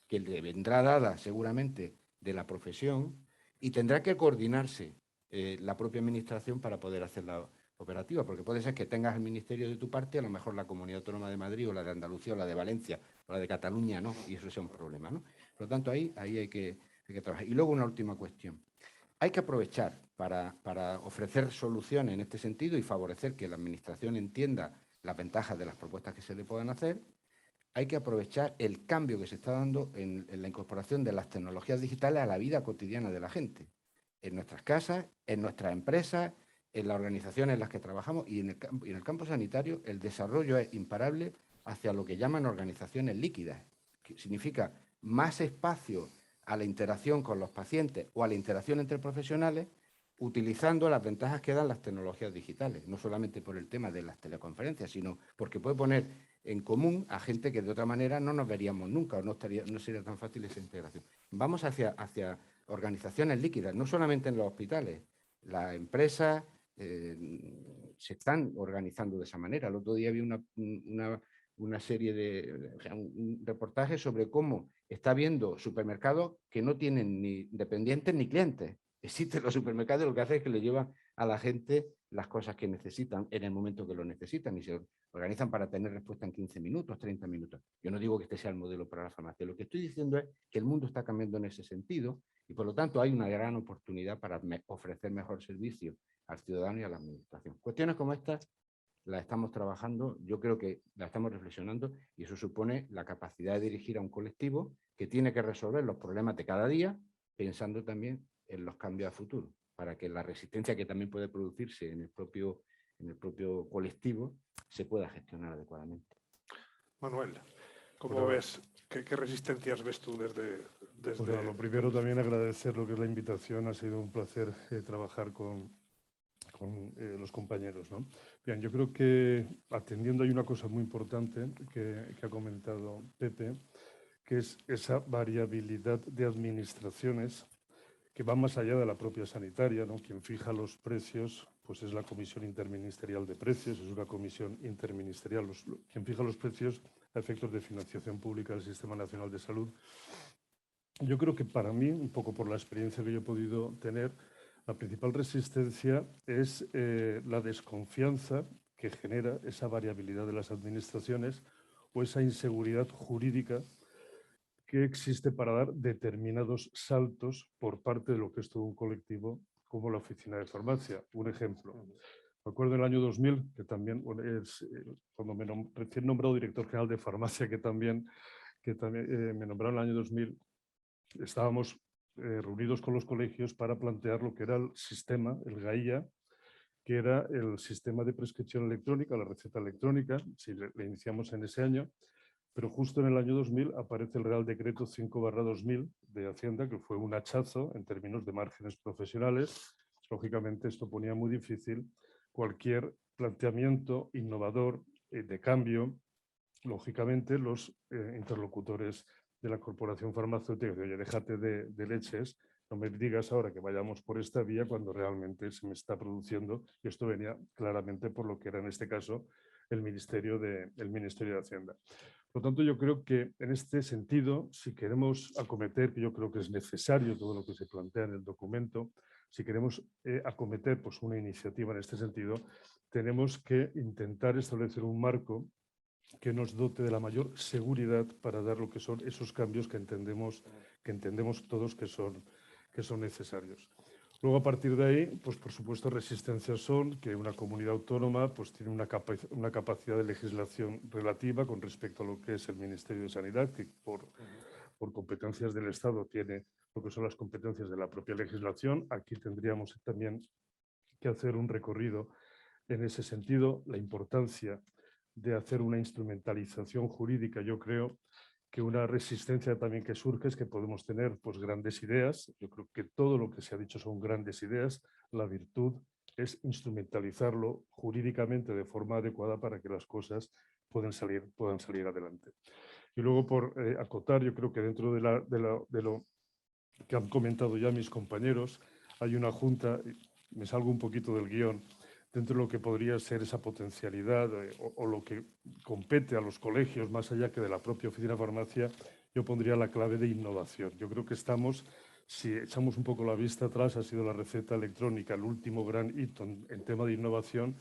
que le vendrá dada seguramente de la profesión y tendrá que coordinarse la propia administración para poder hacerla operativa, porque puede ser que tengas el ministerio de tu parte, a lo mejor la Comunidad Autónoma de Madrid o la de Andalucía o la de Valencia o la de Cataluña, ¿no? Y eso sea un problema, ¿no? Por lo tanto, ahí hay que trabajar. Y luego una última cuestión. Hay que aprovechar para ofrecer soluciones en este sentido y favorecer que la administración entienda las ventajas de las propuestas que se le puedan hacer. Hay que aprovechar el cambio que se está dando en la incorporación de las tecnologías digitales a la vida cotidiana de la gente, en nuestras casas, en nuestras empresas, en las organizaciones en las que trabajamos y en el campo sanitario el desarrollo es imparable hacia lo que llaman organizaciones líquidas, que significa más espacio a la interacción con los pacientes o a la interacción entre profesionales, utilizando las ventajas que dan las tecnologías digitales, no solamente por el tema de las teleconferencias, sino porque puede poner en común a gente que de otra manera no nos veríamos nunca o no sería tan fácil esa integración. Vamos hacia organizaciones líquidas, no solamente en los hospitales. Las empresas se están organizando de esa manera. El otro día vi una serie un reportaje sobre cómo está habiendo supermercados que no tienen ni dependientes ni clientes, Existen los supermercados, lo que hace es que le llevan a la gente las cosas que necesitan en el momento que lo necesitan y se organizan para tener respuesta en 15 minutos, 30 minutos. Yo no digo que este sea el modelo para la farmacia. Lo que estoy diciendo es que el mundo está cambiando en ese sentido y por lo tanto hay una gran oportunidad para ofrecer mejor servicio al ciudadano y a la administración. Cuestiones como estas las estamos trabajando, yo creo que las estamos reflexionando y eso supone la capacidad de dirigir a un colectivo que tiene que resolver los problemas de cada día, pensando también en los cambios a futuro, para que la resistencia que también puede producirse en el propio colectivo se pueda gestionar adecuadamente. Manuel, ¿cómo ves? ¿Qué resistencias ves tú desde... Pues nada, lo primero también agradecer lo que es la invitación, ha sido un placer trabajar con los compañeros, ¿no? Bien, yo creo que atendiendo hay una cosa muy importante que ha comentado Pepe, que es esa variabilidad de administraciones que va más allá de la propia sanitaria, ¿no? Quien fija los precios pues es la Comisión Interministerial de Precios, es una comisión interministerial. Quien fija los precios a efectos de financiación pública del Sistema Nacional de Salud. Yo creo que para mí, un poco por la experiencia que yo he podido tener, la principal resistencia es la desconfianza que genera esa variabilidad de las administraciones o esa inseguridad jurídica que existe para dar determinados saltos por parte de lo que es todo un colectivo como la Oficina de Farmacia. Un ejemplo. Me acuerdo en el año 2000, que también es cuando recién nombrado director general de Farmacia, que también me nombraron en el año 2000, estábamos reunidos con los colegios para plantear lo que era el sistema, el GAIA, que era el sistema de prescripción electrónica, la receta electrónica, si le iniciamos en ese año, pero justo en el año 2000 aparece el Real Decreto 5/2000 de Hacienda, que fue un hachazo en términos de márgenes profesionales. Lógicamente esto ponía muy difícil cualquier planteamiento innovador de cambio. Lógicamente los interlocutores de la corporación farmacéutica, oye, déjate de leches, no me digas ahora que vayamos por esta vía cuando realmente se me está produciendo, y esto venía claramente por lo que era en este caso el Ministerio de Hacienda. Por lo tanto, yo creo que en este sentido, si queremos acometer, que yo creo que es necesario todo lo que se plantea en el documento, si queremos acometer pues, una iniciativa en este sentido, tenemos que intentar establecer un marco que nos dote de la mayor seguridad para dar lo que son esos cambios que entendemos todos que son necesarios. Luego, a partir de ahí, pues por supuesto, resistencias son que una comunidad autónoma pues, tiene una capacidad de legislación relativa con respecto a lo que es el Ministerio de Sanidad, que por competencias del Estado tiene lo que son las competencias de la propia legislación. Aquí tendríamos también que hacer un recorrido en ese sentido. La importancia de hacer una instrumentalización jurídica, yo creo que una resistencia también que surge es que podemos tener pues, grandes ideas. Yo creo que todo lo que se ha dicho son grandes ideas. La virtud es instrumentalizarlo jurídicamente de forma adecuada para que las cosas puedan salir adelante. Y luego, por acotar, yo creo que dentro de lo que han comentado ya mis compañeros, hay una junta, me salgo un poquito del guión, dentro de lo que podría ser esa potencialidad o lo que compete a los colegios, más allá que de la propia oficina de farmacia, yo pondría la clave de innovación. Yo creo que estamos, si echamos un poco la vista atrás, ha sido la receta electrónica el último gran hito en tema de innovación,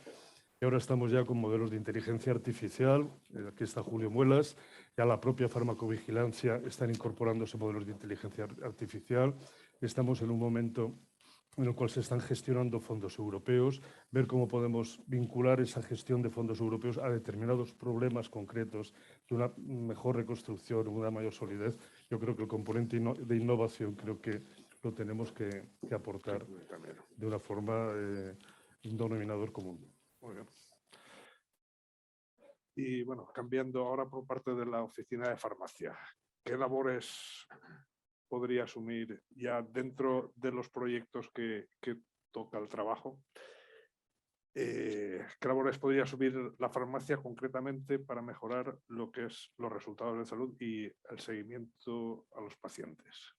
y ahora estamos ya con modelos de inteligencia artificial. Aquí está Julio Muelas, ya la propia farmacovigilancia están incorporándose modelos de inteligencia artificial. Estamos en un momento en el cual se están gestionando fondos europeos, ver cómo podemos vincular esa gestión de fondos europeos a determinados problemas concretos de una mejor reconstrucción, una mayor solidez. Yo creo que el componente de innovación creo que lo tenemos que aportar de una forma un denominador común. Muy bien. Y bueno, cambiando ahora por parte de la oficina de farmacia, ¿qué labores podría asumir ya dentro de los proyectos que toca el trabajo? ¿Qué labores podría asumir la farmacia concretamente para mejorar lo que es los resultados de salud y el seguimiento a los pacientes?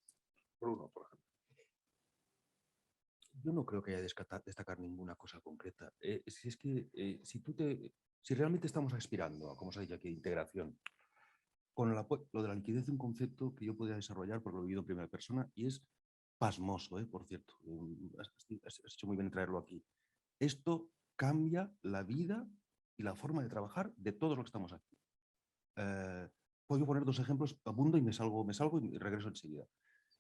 Bruno, por ejemplo. Yo no creo que haya destacar ninguna cosa concreta. Si realmente estamos aspirando a, como se ha dicho aquí, integración, con lo de la liquidez de un concepto que yo podría desarrollar, porque lo he vivido en primera persona, y es pasmoso, por cierto. Has hecho muy bien en traerlo aquí. Esto cambia la vida y la forma de trabajar de todos los que estamos aquí. Puedo poner 2 ejemplos, abundo y me salgo y regreso enseguida.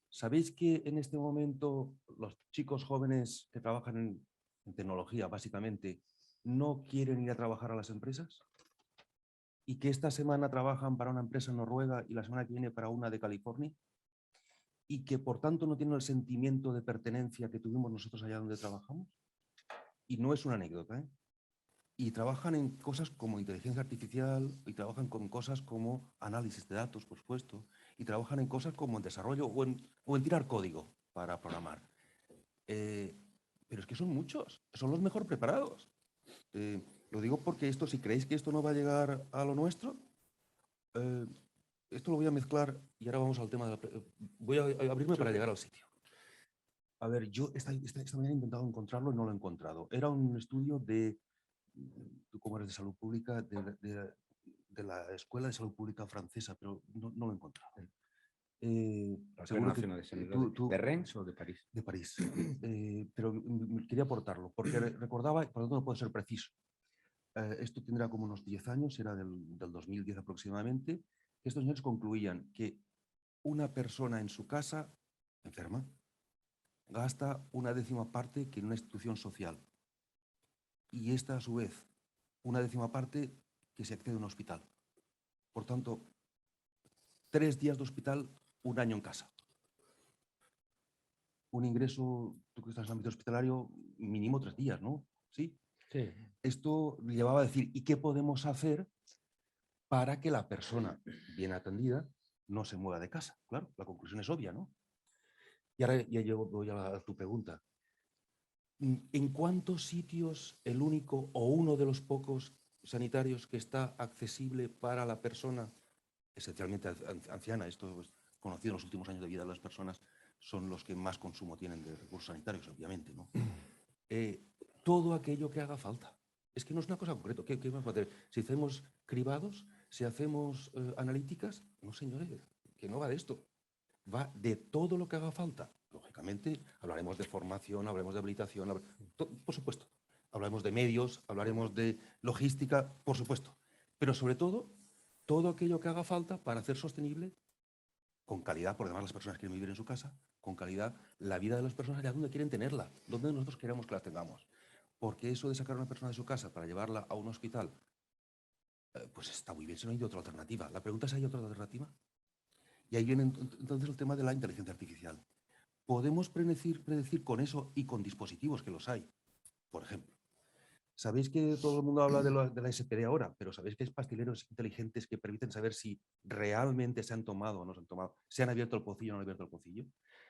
¿Sabéis que en este momento los chicos jóvenes que trabajan en tecnología, básicamente, no quieren ir a trabajar a las empresas? Y que esta semana trabajan para una empresa noruega y la semana que viene para una de California, y que por tanto no tienen el sentimiento de pertenencia que tuvimos nosotros allá donde trabajamos. Y no es una anécdota, ¿eh? Y trabajan en cosas como inteligencia artificial, y trabajan con cosas como análisis de datos, por supuesto, y trabajan en cosas como en desarrollo o en tirar código para programar. Pero es que son muchos, son los mejor preparados. Lo digo porque esto, si creéis que esto no va a llegar a lo nuestro, esto lo voy a mezclar y ahora vamos al tema de voy a abrirme para llegar al sitio. A ver, yo esta mañana he intentado encontrarlo y no lo he encontrado. Era un estudio de, tú como eres de salud pública, de la Escuela de Salud Pública francesa, pero no lo he encontrado. ¿La Escuela Nacional de Sanidad de Rennes o de París? De París. Pero quería aportarlo, porque recordaba, por lo tanto no puedo ser preciso. Esto tendrá como unos 10 años, era del 2010 aproximadamente. Estos señores concluían que una persona en su casa, enferma, gasta una 10ª parte que en una institución social. Y esta, a su vez, una 10ª parte que se accede a un hospital. Por tanto, 3 días de hospital, 1 año en casa. Un ingreso, tú que estás en el ámbito hospitalario, mínimo 3 días, ¿no? Sí. Sí. Esto llevaba a decir, ¿y qué podemos hacer para que la persona bien atendida no se mueva de casa? Claro, la conclusión es obvia, ¿no? Y ahora ya voy a tu pregunta. ¿En cuántos sitios el único o uno de los pocos sanitarios que está accesible para la persona, esencialmente anciana, esto es conocido en los últimos años de vida de las personas, son los que más consumo tienen de recursos sanitarios, obviamente, ¿no? Todo aquello que haga falta. Es que no es una cosa concreta. ¿Qué vamos a hacer? Si hacemos cribados, si hacemos analíticas, no, señores, que no va de esto. Va de todo lo que haga falta. Lógicamente, hablaremos de formación, hablaremos de habilitación, por supuesto. Hablaremos de medios, hablaremos de logística, por supuesto. Pero sobre todo aquello que haga falta para hacer sostenible, con calidad, por demás las personas quieren vivir en su casa, con calidad la vida de las personas allá donde quieren tenerla, donde nosotros queremos que la tengamos. Porque eso de sacar a una persona de su casa para llevarla a un hospital, pues está muy bien, si no hay otra alternativa. La pregunta es si hay otra alternativa. Y ahí viene entonces el tema de la inteligencia artificial. Podemos predecir con eso y con dispositivos que los hay. Por ejemplo, sabéis que todo el mundo habla de la SPD ahora, pero sabéis que hay pastileros inteligentes que permiten saber si realmente se han tomado o no se han tomado, se han abierto el pocillo o no han abierto el pocillo.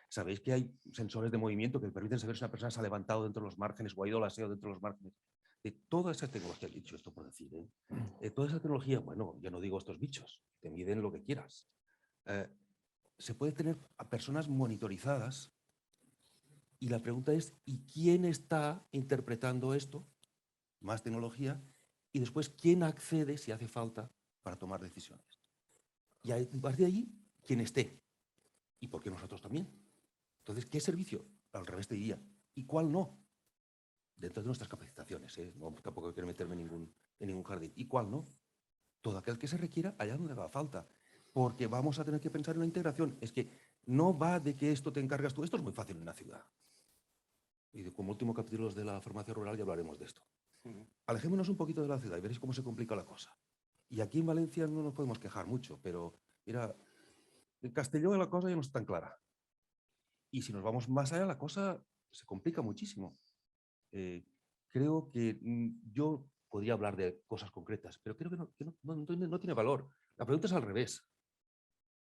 Sabéis que hay sensores de movimiento que permiten saber si una persona se ha levantado dentro de los márgenes o ha ido al aseo dentro de los márgenes. De toda esa tecnología, he dicho esto por decir, toda esa tecnología, bueno, ya no digo estos bichos, te miden lo que quieras. Se puede tener a personas monitorizadas y la pregunta es, ¿y quién está interpretando esto? Más tecnología, y después, ¿quién accede, si hace falta, para tomar decisiones? Y a partir de allí, quien esté. ¿Y por qué nosotros también? Entonces, ¿qué servicio? Al revés te diría. ¿Y cuál no? Dentro de nuestras capacitaciones, no, tampoco quiero meterme en ningún jardín. ¿Y cuál no? Todo aquel que se requiera allá donde haga falta. Porque vamos a tener que pensar en la integración. Es que no va de que esto te encargas tú. Esto es muy fácil en la ciudad. Y como último capítulo de la farmacia rural ya hablaremos de esto. Alejémonos un poquito de la ciudad y veréis cómo se complica la cosa. Y aquí en Valencia no nos podemos quejar mucho, pero mira, en Castellón la cosa ya no está tan clara. Y si nos vamos más allá, la cosa se complica muchísimo. Creo que yo podría hablar de cosas concretas, pero creo que no tiene valor. La pregunta es al revés.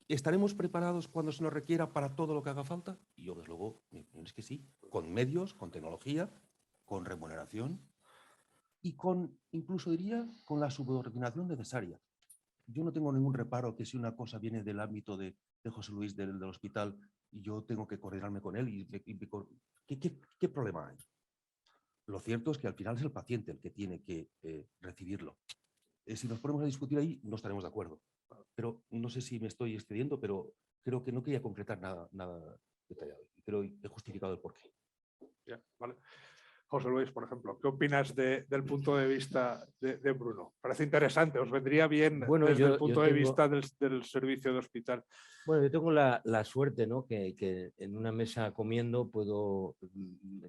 ¿Estaremos preparados cuando se nos requiera para todo lo que haga falta? Y yo, desde luego, mi opinión es que sí, con medios, con tecnología, con remuneración y incluso diría, con la subordinación necesaria. Yo no tengo ningún reparo que si una cosa viene del ámbito de José Luis del hospital y yo tengo que coordinarme con él, ¿qué problema hay? Lo cierto es que al final es el paciente el que tiene que recibirlo. Si nos ponemos a discutir ahí, no estaremos de acuerdo. Pero no sé si me estoy excediendo, pero creo que no quería concretar nada detallado. pero he justificado el porqué. Ya, vale. José Luis, por ejemplo, ¿qué opinas del punto de vista de Bruno? Parece interesante, os vendría bien Bueno, desde el punto de tengo- vista del servicio de hospital. Bueno, yo tengo la suerte, ¿no? que en una mesa comiendo puedo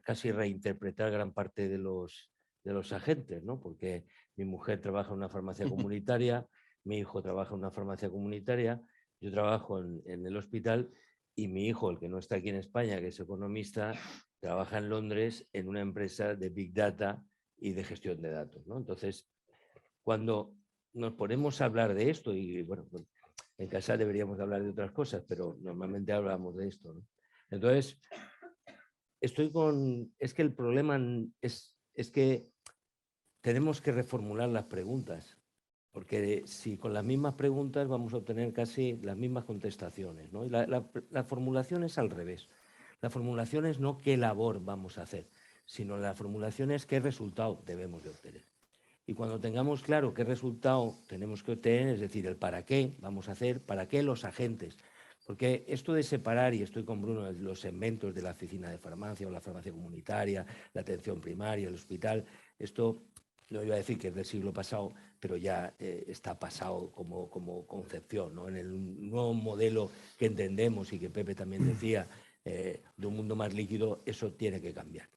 casi reinterpretar gran parte de los agentes, ¿no? Porque mi mujer trabaja en una farmacia comunitaria, mi hijo trabaja en una farmacia comunitaria, yo trabajo en el hospital y mi hijo, el que no está aquí en España, que es economista, trabaja en Londres en una empresa de Big Data y de gestión de datos, ¿no? Entonces, cuando nos ponemos a hablar de esto, y bueno, en casa deberíamos de hablar de otras cosas, pero normalmente hablamos de esto, ¿no? Entonces, es que el problema es que tenemos que reformular las preguntas, porque si con las mismas preguntas vamos a obtener casi las mismas contestaciones, ¿no? Y la formulación es al revés. La formulación es no qué labor vamos a hacer, sino la formulación es qué resultado debemos de obtener. Y cuando tengamos claro qué resultado tenemos que obtener, es decir, el para qué vamos a hacer, para qué los agentes. Porque esto de separar, y estoy con Bruno, los segmentos de la oficina de farmacia o la farmacia comunitaria, la atención primaria, el hospital, esto no iba a decir que es del siglo pasado, pero ya está pasado como concepción, ¿no? En el nuevo modelo que entendemos y que Pepe también decía, de un mundo más líquido, eso tiene que cambiar.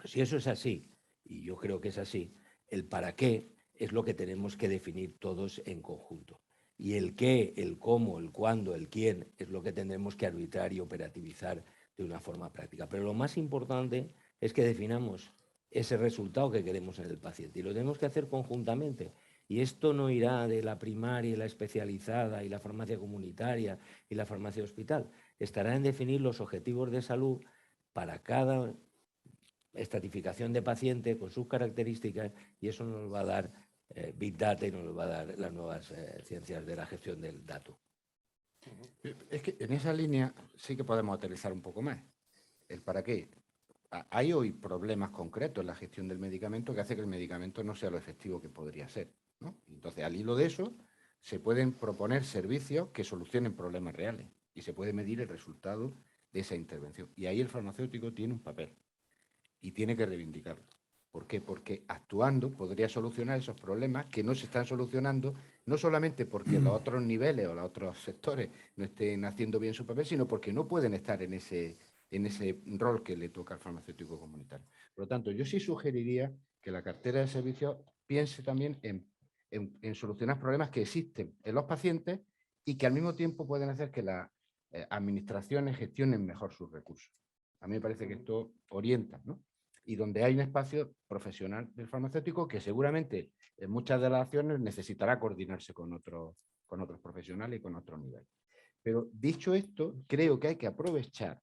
Si eso es así, y yo creo que es así, el para qué es lo que tenemos que definir todos en conjunto. Y el qué, el cómo, el cuándo, el quién es lo que tendremos que arbitrar y operativizar de una forma práctica. Pero lo más importante es que definamos ese resultado que queremos en el paciente y lo tenemos que hacer conjuntamente. Y esto no irá de la primaria y la especializada y la farmacia comunitaria y la farmacia hospital. Estará en definir los objetivos de salud para cada estratificación de paciente con sus características, y eso nos va a dar Big Data y nos va a dar las nuevas ciencias de la gestión del dato. Es que en esa línea sí que podemos aterrizar un poco más. El para qué. Hay hoy problemas concretos en la gestión del medicamento que hace que el medicamento no sea lo efectivo que podría ser, ¿no? Entonces, al hilo de eso, se pueden proponer servicios que solucionen problemas reales y se puede medir el resultado de esa intervención. Y ahí el farmacéutico tiene un papel y tiene que reivindicarlo. ¿Por qué? Porque actuando podría solucionar esos problemas que no se están solucionando, no solamente porque los otros niveles o los otros sectores no estén haciendo bien su papel, sino porque no pueden estar en ese rol que le toca al farmacéutico comunitario. Por lo tanto, yo sí sugeriría que la cartera de servicios piense también en solucionar problemas que existen en los pacientes y que al mismo tiempo pueden hacer que las administraciones gestionen mejor sus recursos. A mí me parece que esto orienta, ¿no? Y donde hay un espacio profesional del farmacéutico que seguramente en muchas de las acciones necesitará coordinarse con otros profesionales y con otros niveles. Pero dicho esto, creo que hay que aprovechar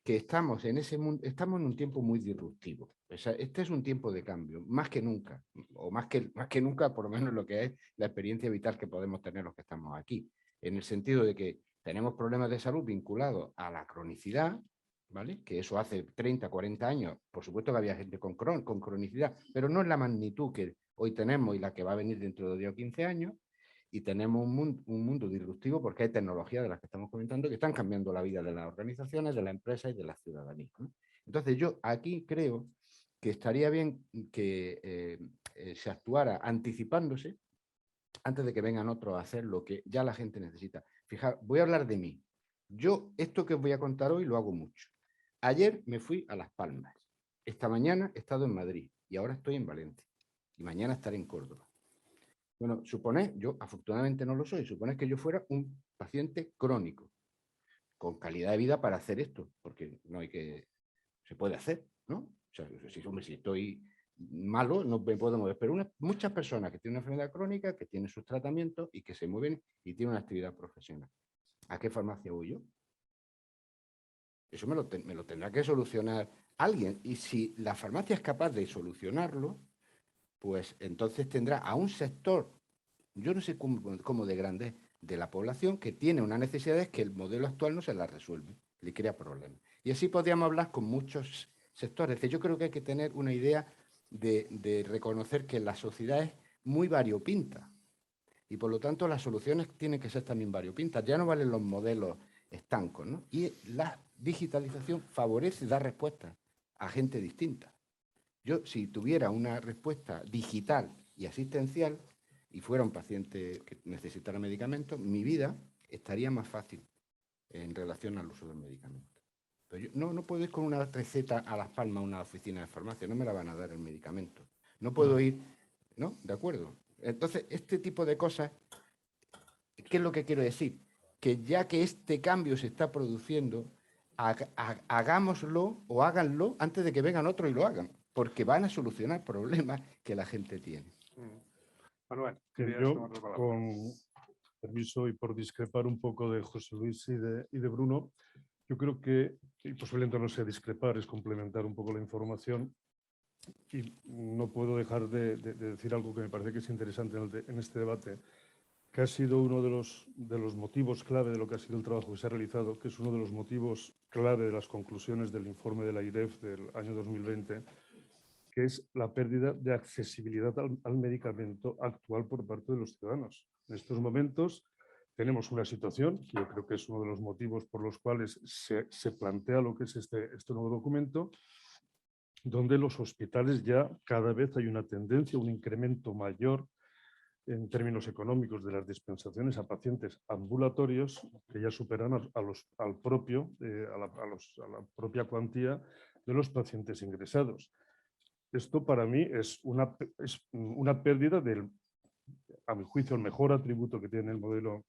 que estamos en un tiempo muy disruptivo. O sea, este es un tiempo de cambio, más que nunca, o más que nunca, por lo menos lo que es la experiencia vital que podemos tener los que estamos aquí, en el sentido de que tenemos problemas de salud vinculados a la cronicidad, ¿vale? Que eso hace 30, 40 años, por supuesto que había gente con cronicidad, pero no en la magnitud que hoy tenemos y la que va a venir dentro de 10 o 15 años, y tenemos un mundo disruptivo porque hay tecnologías de las que estamos comentando que están cambiando la vida de las organizaciones, de las empresas y de la ciudadanía, ¿no? Entonces yo aquí creo que estaría bien que se actuara anticipándose antes de que vengan otros a hacer lo que ya la gente necesita. Fijaos, voy a hablar de mí. Yo esto que os voy a contar hoy lo hago mucho. Ayer me fui a Las Palmas. Esta mañana he estado en Madrid y ahora estoy en Valencia. Y mañana estaré en Córdoba. Bueno, suponed, yo afortunadamente no lo soy, suponed que yo fuera un paciente crónico, con calidad de vida para hacer esto, porque no hay que, se puede hacer, ¿no? O sea, si estoy malo, no me puedo mover, pero muchas personas que tienen una enfermedad crónica, que tienen sus tratamientos y que se mueven y tienen una actividad profesional. ¿A qué farmacia voy yo? Eso me lo tendrá que solucionar alguien, y si la farmacia es capaz de solucionarlo, pues entonces tendrá a un sector, yo no sé cómo de grande, de la población que tiene unas necesidades que el modelo actual no se las resuelve, le crea problemas. Y así podríamos hablar con muchos sectores. Yo creo que hay que tener una idea de reconocer que la sociedad es muy variopinta y por lo tanto las soluciones tienen que ser también variopintas. Ya no valen los modelos estancos, ¿no? Y las digitalización favorece dar respuestas a gente distinta. Yo, si tuviera una respuesta digital y asistencial y fuera un paciente que necesitara medicamentos, mi vida estaría más fácil en relación al uso del medicamento. Pero yo no puedo ir con una receta a Las Palmas a una oficina de farmacia, no me la van a dar el medicamento. No puedo ir, ¿no? ¿De acuerdo? Entonces, este tipo de cosas, ¿qué es lo que quiero decir? Que ya que este cambio se está produciendo, hagámoslo o háganlo antes de que vengan otros y lo hagan, porque van a solucionar problemas que la gente tiene. Manuel, Que querías yo, tomar la palabra. con permiso y por discrepar un poco de José Luis y de Bruno, yo creo que, y posiblemente no sea discrepar, es complementar un poco la información, y no puedo dejar de decir algo que me parece que es interesante en este debate, que ha sido uno de los motivos clave de lo que ha sido el trabajo que se ha realizado, que es uno de los motivos clave de las conclusiones del informe de la IREF del año 2020, que es la pérdida de accesibilidad al medicamento actual por parte de los ciudadanos. En estos momentos tenemos una situación, que yo creo que es uno de los motivos por los cuales se plantea lo que es este nuevo documento, donde los hospitales ya cada vez hay una tendencia, un incremento mayor en términos económicos de las dispensaciones a pacientes ambulatorios que ya superan a la propia cuantía de los pacientes ingresados. Esto para mí es una pérdida a mi juicio, el mejor atributo que tiene el modelo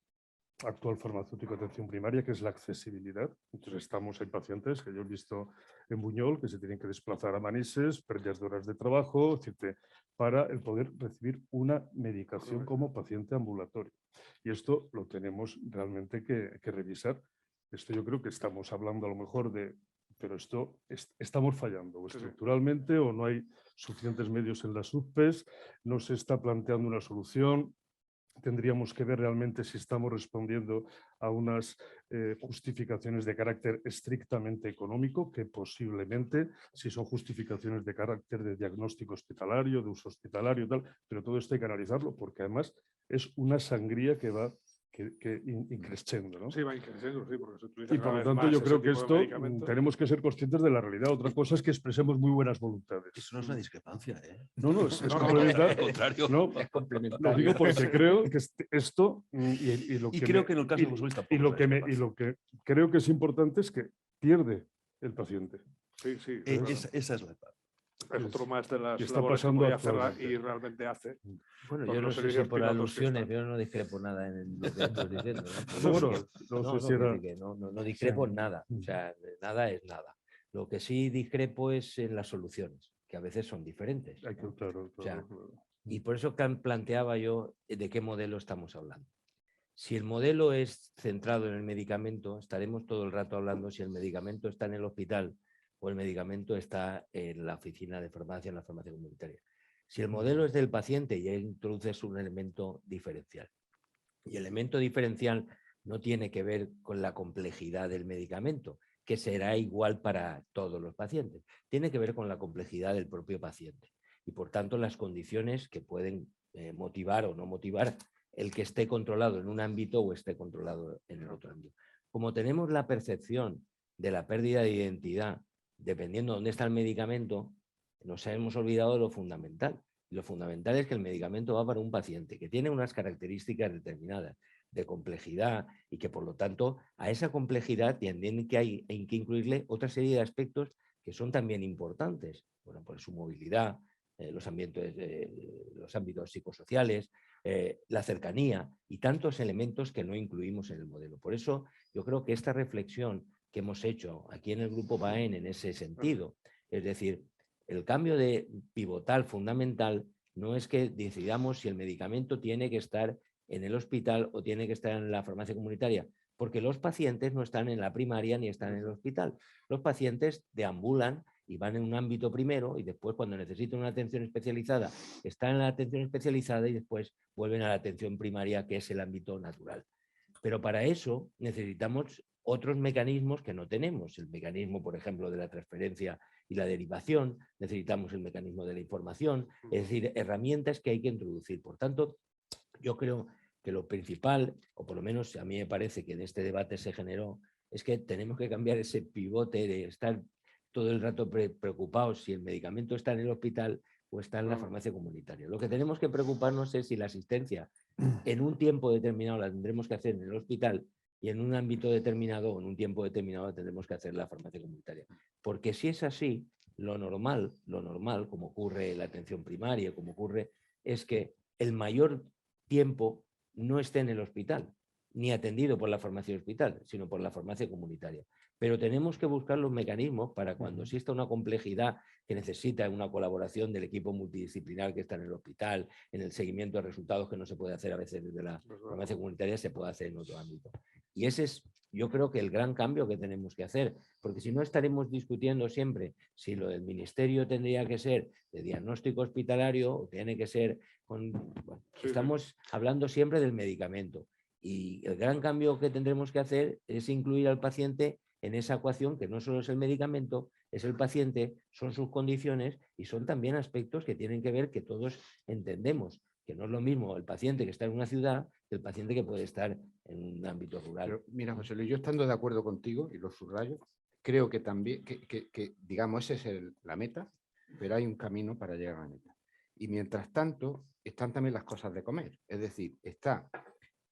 actual farmacéutico de atención primaria, que es la accesibilidad. Entonces hay pacientes que yo he visto en Buñol que se tienen que desplazar a Manises, pérdidas de horas de trabajo, para el poder recibir una medicación como paciente ambulatorio. Y esto lo tenemos realmente que revisar. Esto yo creo que estamos hablando a lo mejor pero esto estamos fallando o estructuralmente o no hay suficientes medios en las UPEs, no se está planteando una solución. Tendríamos que ver realmente si estamos respondiendo a unas justificaciones de carácter estrictamente económico, que posiblemente, si son justificaciones de carácter de diagnóstico hospitalario, de uso hospitalario y tal, pero todo esto hay que analizarlo porque además es una sangría que va increciendo, ¿no? Sí, va increciendo, sí, porque se utiliza Y por cada lo vez tanto más yo ese creo que tipo de esto medicamentos. tenemos que ser conscientes de la realidad. Otra cosa es que expresemos muy buenas voluntades. Eso no es una discrepancia, ¿eh? No, es No, complementar. al contrario. No, Es complementario. lo digo porque creo que esto y lo Y que creo que en el caso de José Luis tampoco y lo es que una y discrepancia. lo que creo que es importante es que pierde el paciente. Sí, sí. Esa es la clave. Es otro más de las que está labores que pasando podía hacer actualmente. y realmente hace. Bueno, Con yo no los sé si servicios por pilotos que alusiones, están. yo no discrepo nada en lo que estoy diciendo. Bueno, No, no sé si quiero era... decir que no discrepo en nada. O sea, nada es nada. Lo que sí discrepo es en las soluciones, que a veces son diferentes. ¿no? Claro. Y por eso planteaba yo de qué modelo estamos hablando. Si el modelo es centrado en el medicamento, estaremos todo el rato hablando si el medicamento está en el hospital o el medicamento está en la oficina de farmacia, en la farmacia comunitaria. Si el modelo es del paciente, ya introduces un elemento diferencial. Y el elemento diferencial no tiene que ver con la complejidad del medicamento, que será igual para todos los pacientes. Tiene que ver con la complejidad del propio paciente. Y por tanto, las condiciones que pueden motivar o no motivar el que esté controlado en un ámbito o esté controlado en el otro ámbito. Como tenemos la percepción de la pérdida de identidad, dependiendo de dónde está el medicamento, nos hemos olvidado de lo fundamental. Y lo fundamental es que el medicamento va para un paciente que tiene unas características determinadas de complejidad y que por lo tanto a esa complejidad tienen que incluirle otra serie de aspectos que son también importantes. Bueno, pues su movilidad, los ámbitos psicosociales, la cercanía y tantos elementos que no incluimos en el modelo. Por eso yo creo que esta reflexión que hemos hecho aquí en el Grupo BAEN en ese sentido, es decir, el cambio de pivotal fundamental no es que decidamos si el medicamento tiene que estar en el hospital o tiene que estar en la farmacia comunitaria, porque los pacientes no están en la primaria ni están en el hospital. Los pacientes deambulan y van en un ámbito primero y después cuando necesitan una atención especializada están en la atención especializada y después vuelven a la atención primaria, que es el ámbito natural. Pero para eso necesitamos otros mecanismos que no tenemos. El mecanismo, por ejemplo, de la transferencia y la derivación, necesitamos el mecanismo de la información, es decir, herramientas que hay que introducir. Por tanto, yo creo que lo principal, o por lo menos a mí me parece que en este debate se generó, es que tenemos que cambiar ese pivote de estar todo el rato preocupados si el medicamento está en el hospital o está en la farmacia comunitaria. Lo que tenemos que preocuparnos es si la asistencia en un tiempo determinado la tendremos que hacer en el hospital y en un ámbito determinado o en un tiempo determinado la tendremos que hacer en la farmacia comunitaria. Porque si es así, lo normal, como ocurre en la atención primaria, como ocurre, es que el mayor tiempo no esté en el hospital, ni atendido por la farmacia hospital, sino por la farmacia comunitaria. Pero tenemos que buscar los mecanismos para cuando exista una complejidad que necesita una colaboración del equipo multidisciplinar que está en el hospital, en el seguimiento de resultados que no se puede hacer a veces desde la farmacia comunitaria, se puede hacer en otro ámbito. Y ese es, yo creo que el gran cambio que tenemos que hacer, porque si no estaremos discutiendo siempre si lo del ministerio tendría que ser de diagnóstico hospitalario o tiene que ser con... Bueno, estamos hablando siempre del medicamento. Y el gran cambio que tendremos que hacer es incluir al paciente en esa ecuación, que no solo es el medicamento, es el paciente, son sus condiciones y son también aspectos que tienen que ver que todos entendemos, que no es lo mismo el paciente que está en una ciudad que el paciente que puede estar en un ámbito rural. Pero mira, José Luis, yo estando de acuerdo contigo, y lo subrayo, creo que también, digamos, esa es la meta, pero hay un camino para llegar a la meta. Y mientras tanto, están también las cosas de comer. Es decir, está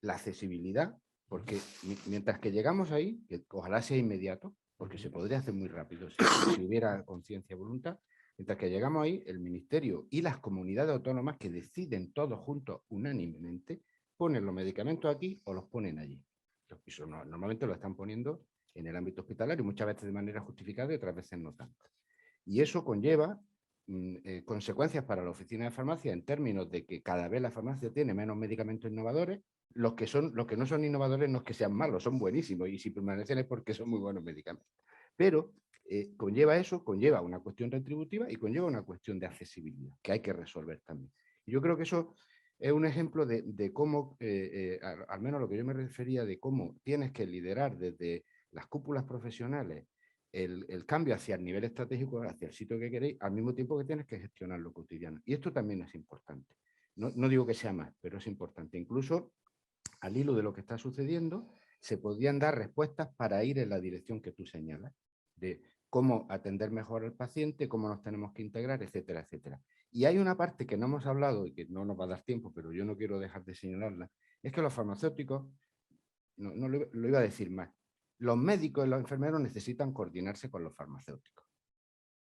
la accesibilidad, porque mientras que llegamos ahí, que ojalá sea inmediato, porque se podría hacer muy rápido si hubiera conciencia y voluntad, mientras que llegamos ahí, el Ministerio y las comunidades autónomas que deciden todos juntos unánimemente, ponen los medicamentos aquí o los ponen allí. Y normalmente lo están poniendo en el ámbito hospitalario, muchas veces de manera justificada y otras veces no tanto. Y eso conlleva consecuencias para la oficina de farmacia en términos de que cada vez la farmacia tiene menos medicamentos innovadores. Los que no son innovadores no es que sean malos, son buenísimos, y si permanecen es porque son muy buenos medicamentos. Pero conlleva eso, conlleva una cuestión retributiva y conlleva una cuestión de accesibilidad que hay que resolver también. Y yo creo que eso es un ejemplo de cómo, al menos lo que yo me refería, de cómo tienes que liderar desde las cúpulas profesionales el cambio hacia el nivel estratégico, hacia el sitio que queréis, al mismo tiempo que tienes que gestionar lo cotidiano. Y esto también es importante. No digo que sea más, pero es importante. Incluso al hilo de lo que está sucediendo, se podrían dar respuestas para ir en la dirección que tú señalas, de cómo atender mejor al paciente, cómo nos tenemos que integrar, etcétera, etcétera. Y hay una parte que no hemos hablado y que no nos va a dar tiempo, pero yo no quiero dejar de señalarla, es que los farmacéuticos, no lo iba a decir más, los médicos y los enfermeros necesitan coordinarse con los farmacéuticos.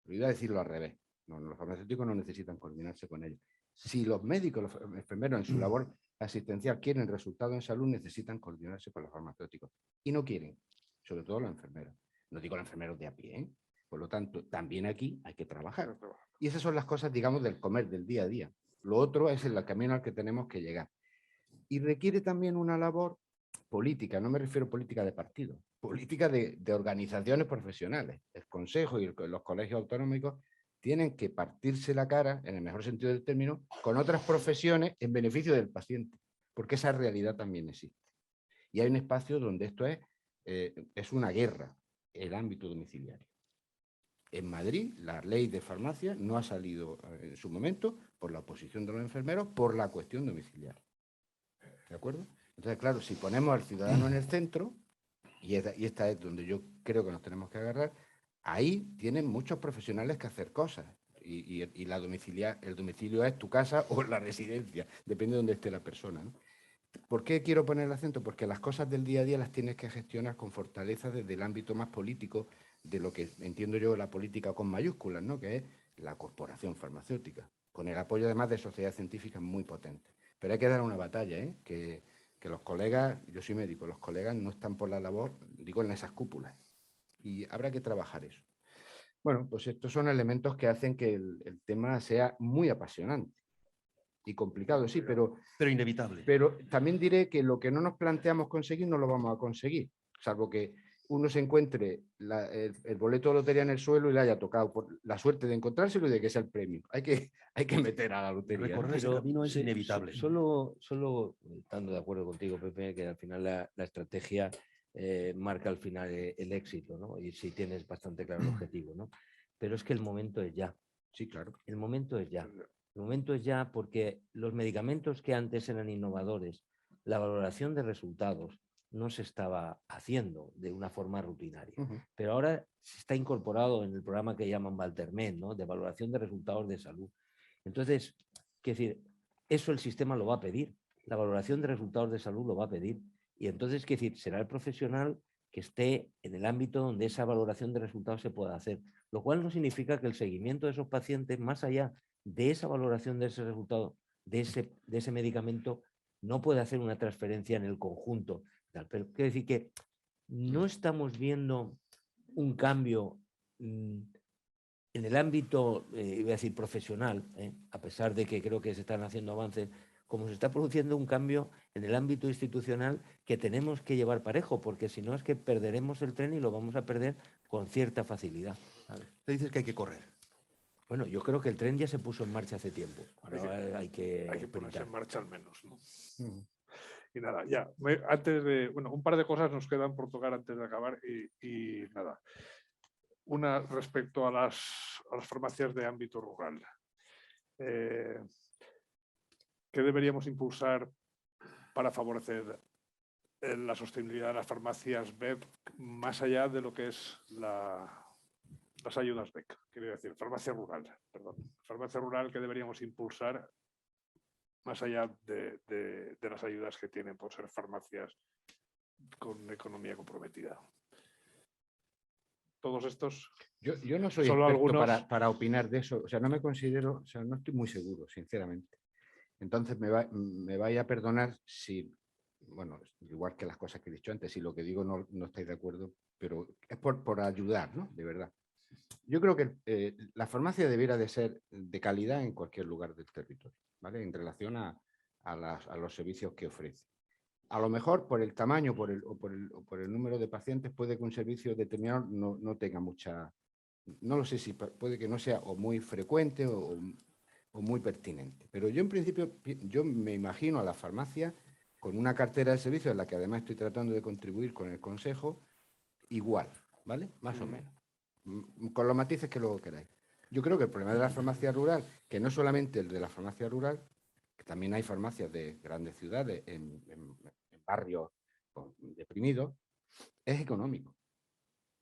Lo iba a decirlo al revés. No, los farmacéuticos no necesitan coordinarse con ellos. Si los médicos y los enfermeros en su labor asistencial quieren resultados en salud, necesitan coordinarse con los farmacéuticos. Y no quieren, sobre todo los enfermeros. No digo los enfermeros de a pie, ¿eh? Por lo tanto, también aquí hay que trabajar. Y esas son las cosas, digamos, del comer, del día a día. Lo otro es el camino al que tenemos que llegar. Y requiere también una labor política, no me refiero a política de partido, política de organizaciones profesionales. El Consejo y los colegios autonómicos tienen que partirse la cara, en el mejor sentido del término, con otras profesiones en beneficio del paciente, porque esa realidad también existe. Y hay un espacio donde esto es una guerra, el ámbito domiciliario. En Madrid, la ley de farmacia no ha salido en su momento por la oposición de los enfermeros por la cuestión domiciliaria. ¿De acuerdo? Entonces, claro, si ponemos al ciudadano en el centro, y esta es donde yo creo que nos tenemos que agarrar, ahí tienen muchos profesionales que hacer cosas. Y el domicilio es tu casa o la residencia, depende de dónde esté la persona, ¿no? ¿Por qué quiero poner el acento? Porque las cosas del día a día las tienes que gestionar con fortaleza desde el ámbito más político de lo que entiendo yo la política con mayúsculas, ¿no? Que es la corporación farmacéutica, con el apoyo además de sociedades científicas muy potentes. Pero hay que dar una batalla, ¿eh? Que los colegas, yo soy médico, los colegas no están por la labor, digo, en esas cúpulas. Y habrá que trabajar eso. Bueno, pues estos son elementos que hacen que el tema sea muy apasionante y complicado, sí, pero inevitable. Pero también diré que lo que no nos planteamos conseguir no lo vamos a conseguir, salvo que uno se encuentre el boleto de lotería en el suelo y le haya tocado por la suerte de encontrárselo y de que sea el premio. Hay que meter a la lotería. Recorrer ese camino es inevitable. Solo estando de acuerdo contigo, Pepe, que al final la estrategia marca al final el éxito, ¿no? Y si tienes bastante claro el objetivo, ¿no? Pero es que el momento es ya. Sí, claro. El momento es ya. El momento es ya porque los medicamentos que antes eran innovadores, la valoración de resultados, no se estaba haciendo de una forma rutinaria. Ujú. Pero ahora se está incorporado en el programa que llaman Valtermed, ¿no? De valoración de resultados de salud. Entonces, quiero decir, eso el sistema lo va a pedir. La valoración de resultados de salud lo va a pedir. Y entonces, quiero decir, será el profesional que esté en el ámbito donde esa valoración de resultados se pueda hacer. Lo cual no significa que el seguimiento de esos pacientes, más allá de esa valoración de ese resultado, de ese medicamento, no puede hacer una transferencia en el conjunto. Pero quiero decir que no estamos viendo un cambio en el ámbito, iba a decir profesional, a pesar de que creo que se están haciendo avances, como se está produciendo un cambio en el ámbito institucional que tenemos que llevar parejo, porque si no es que perderemos el tren y lo vamos a perder con cierta facilidad. ¿Sabes? Te dices que hay que correr. Bueno, yo creo que el tren ya se puso en marcha hace tiempo. Ahora hay que ponerse en sprintar. marcha al menos, ¿no? Ujú. Y nada, ya, bueno, un par de cosas nos quedan por tocar antes de acabar y nada. Una respecto a las farmacias de ámbito rural. ¿Qué deberíamos impulsar para favorecer la sostenibilidad de las farmacias BEP más allá de lo que es las ayudas BEC? Quiero decir, farmacia rural, perdón. Farmacia rural que deberíamos impulsar más allá de las ayudas que tienen por ser farmacias con economía comprometida. Todos estos. Yo no soy Solo experto algunos. para opinar de eso, o sea, no me considero, o sea, no estoy muy seguro, sinceramente. Entonces me vaya a perdonar si, bueno, igual que las cosas que he dicho antes, si lo que digo no estáis de acuerdo, pero es por ayudar, ¿no? De verdad. Yo creo que la farmacia debiera de ser de calidad en cualquier lugar del territorio, ¿vale? En relación a los servicios que ofrece. A lo mejor por el tamaño o por el número de pacientes puede que un servicio determinado no tenga mucha... No lo sé si puede que no sea o muy frecuente o muy pertinente. Pero yo en principio, yo me imagino a la farmacia con una cartera de servicios en la que además estoy tratando de contribuir con el consejo, igual, ¿vale? Más o menos. Con los matices que luego queráis. Yo creo que el problema de la farmacia rural, que no solamente el de la farmacia rural, que también hay farmacias de grandes ciudades, en barrios deprimidos, es económico.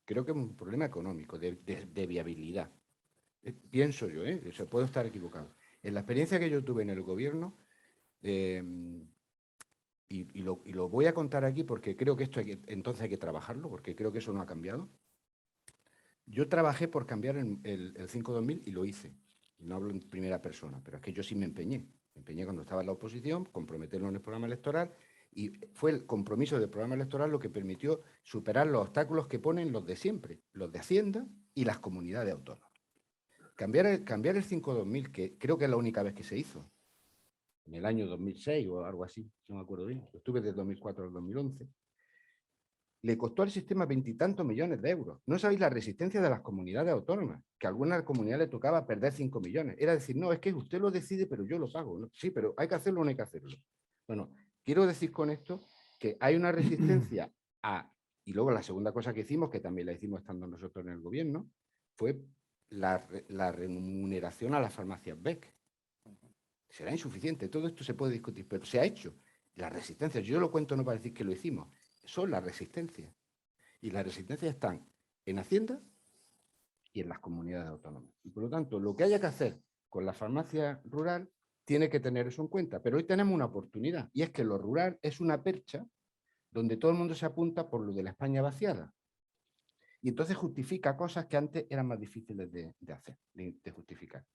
Creo que es un problema económico, de viabilidad. Pienso yo, o sea, puedo estar equivocado. En la experiencia que yo tuve en el gobierno, y lo voy a contar aquí porque creo que entonces hay que trabajarlo, porque creo que eso no ha cambiado. Yo trabajé por cambiar el 5-2000 y lo hice. No hablo en primera persona, pero es que yo sí me empeñé. Me empeñé cuando estaba en la oposición, comprometerlo en el programa electoral, y fue el compromiso del programa electoral lo que permitió superar los obstáculos que ponen los de siempre, los de Hacienda y las comunidades autónomas. Cambiar el 5-2000, que creo que es la única vez que se hizo, en el año 2006 o algo así, no me acuerdo bien, estuve de 2004 al 2011, le costó al sistema 20 y tantos millones de euros. No sabéis la resistencia de las comunidades autónomas, que a algunas comunidades le tocaba perder 5 millones. Era decir, no, es que usted lo decide, pero yo lo pago. ¿No? Sí, pero hay que hacerlo o no hay que hacerlo. Bueno, quiero decir con esto que hay una resistencia y luego la segunda cosa que hicimos, que también la hicimos estando nosotros en el gobierno, fue la remuneración a las farmacias BEC. Será insuficiente, todo esto se puede discutir, pero se ha hecho. Las resistencias, yo lo cuento no para decir que lo hicimos, son las resistencias. Y las resistencias están en Hacienda y en las comunidades autónomas. Y por lo tanto, lo que haya que hacer con la farmacia rural tiene que tener eso en cuenta. Pero hoy tenemos una oportunidad, y es que lo rural es una percha donde todo el mundo se apunta por lo de la España vaciada. Y entonces justifica cosas que antes eran más difíciles de hacer, de justificar.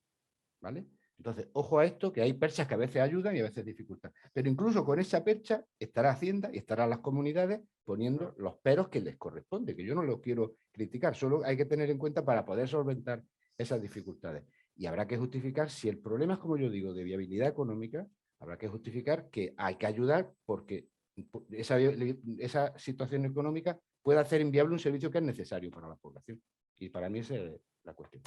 ¿Vale? Entonces, ojo a esto, que hay perchas que a veces ayudan y a veces dificultan. Pero incluso con esa percha estará Hacienda y estarán las comunidades poniendo los peros que les corresponde, que yo no los quiero criticar, solo hay que tener en cuenta para poder solventar esas dificultades. Y habrá que justificar, si el problema es, como yo digo, de viabilidad económica, habrá que justificar que hay que ayudar porque esa situación económica puede hacer inviable un servicio que es necesario para la población. Y para mí esa es la cuestión.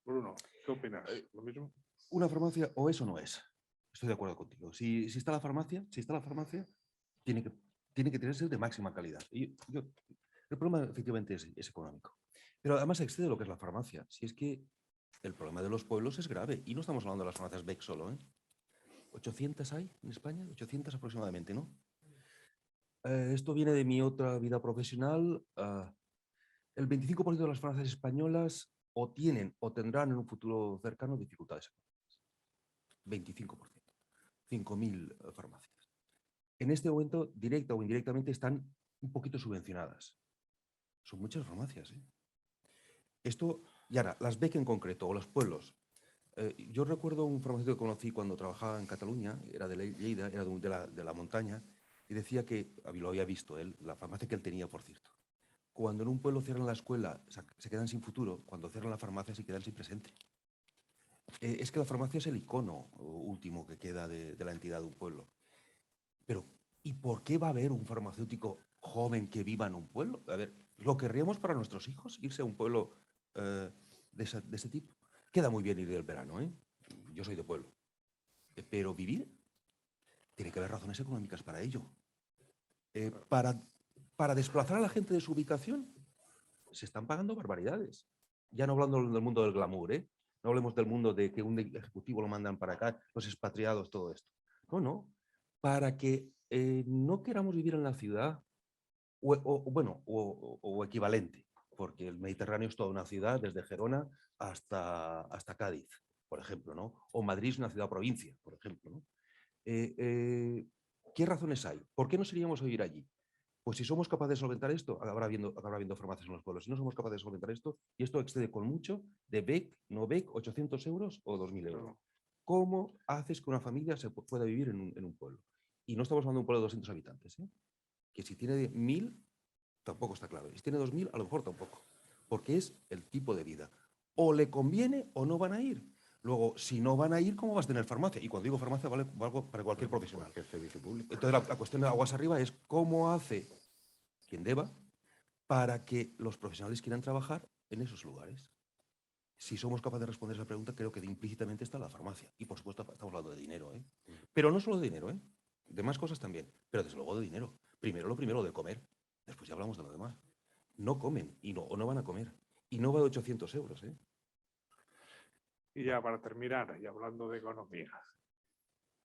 Bruno, ¿qué opinas? ¿Lo mismo? Una farmacia o es o no es. Estoy de acuerdo contigo. Si está la farmacia, tiene que tenerse de máxima calidad. El problema efectivamente es económico. Pero además excede lo que es la farmacia. Si es que el problema de los pueblos es grave. Y no estamos hablando de las farmacias BEC solo. 800 hay en España, 800 aproximadamente, ¿no? Esto viene de mi otra vida profesional. El 25% de las farmacias españolas o tienen o tendrán en un futuro cercano dificultades económicas. 25%. 5.000 farmacias. En este momento, directa o indirectamente, están un poquito subvencionadas. Son muchas farmacias, ¿eh? Esto, y ahora, las BEC en concreto, o los pueblos. Yo recuerdo un farmacéutico que conocí cuando trabajaba en Cataluña, era de Lleida, era de la montaña, y decía que, lo había visto él, la farmacia que él tenía, por cierto. Cuando en un pueblo cierran la escuela, se quedan sin futuro; cuando cierran la farmacia, se quedan sin presente. Es que la farmacia es el icono último que queda de la entidad de un pueblo. Pero, ¿y por qué va a haber un farmacéutico joven que viva en un pueblo? A ver, ¿lo querríamos para nuestros hijos, irse a un pueblo de ese tipo? Queda muy bien ir del verano, ¿eh? Yo soy de pueblo. Pero vivir, tiene que haber razones económicas para ello. Para desplazar a la gente de su ubicación, se están pagando barbaridades. Ya no hablando del mundo del glamour, ¿eh? No hablemos del mundo de que un ejecutivo lo mandan para acá, los expatriados, todo esto. No, no. Para que no queramos vivir en la ciudad, o equivalente, porque el Mediterráneo es toda una ciudad, desde Gerona hasta Cádiz, por ejemplo, ¿no? O Madrid es una ciudad-provincia, por ejemplo, ¿no? ¿Qué razones hay? ¿Por qué nos iríamos a vivir allí? Pues si somos capaces de solventar esto, acabará habiendo farmacias en los pueblos. Si no somos capaces de solventar esto, y esto excede con mucho de BEC, no BEC, 800 euros o 2.000 euros. ¿Cómo haces que una familia se pueda vivir en un pueblo? Y no estamos hablando de un pueblo de 200 habitantes, ¿eh? Que si tiene 1.000, tampoco está claro. Y si tiene 2.000, a lo mejor tampoco. Porque es el tipo de vida. O le conviene o no van a ir. Luego, si no van a ir, ¿cómo vas a tener farmacia? Y cuando digo farmacia, vale para cualquier profesional. Cualquier servicio público. Entonces, la cuestión de aguas arriba es cómo hace quien deba para que los profesionales quieran trabajar en esos lugares. Si somos capaces de responder esa pregunta, creo que implícitamente está la farmacia. Y, por supuesto, estamos hablando de dinero, ¿eh? Pero no solo de dinero, ¿eh? De más cosas también, pero desde luego de dinero. Primero de comer, después ya hablamos de lo demás. No comen o no van a comer. Y no va de 800 euros, ¿eh? Y ya para terminar, y hablando de economía,